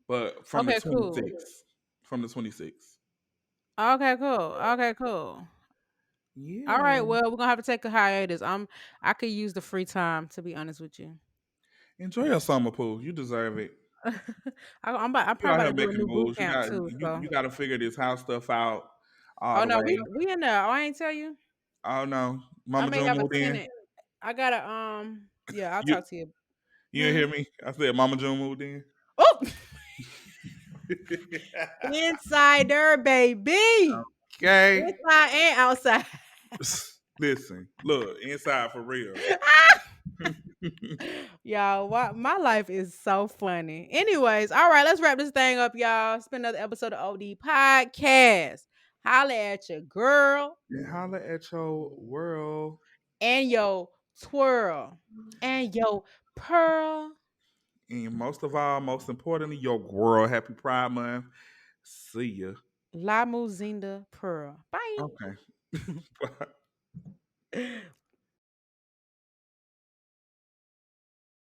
but from the Okay, cool. 26th, from the 26th. Okay, cool. Okay, cool. All right, Yeah, well, we're gonna have to take a hiatus. I could use the free time to be honest with you. enjoy your summer pool. You deserve it. I'm You probably out about here to do a making new boot moves. You camp got too. So you got to figure this house stuff out all oh the no, way. we in there. Oh, I ain't tell you. Oh no, I Mama may June have a moved in. tenant. I gotta yeah, I'll You talk to you. you didn't Hmm. hear me? I said Mama June moved in. Oh insider baby. Okay. Inside and outside. Listen, look, inside for real. Y'all, my life is so funny. Anyways, all right, let's wrap this thing up, y'all. It's been another episode of OD Podcast. Holla at your girl And holla at your world. and yo twirl and yo pearl. And most of all, most importantly, your girl. Happy Pride Month. See ya. La Muzinda Pearl. Bye. Okay.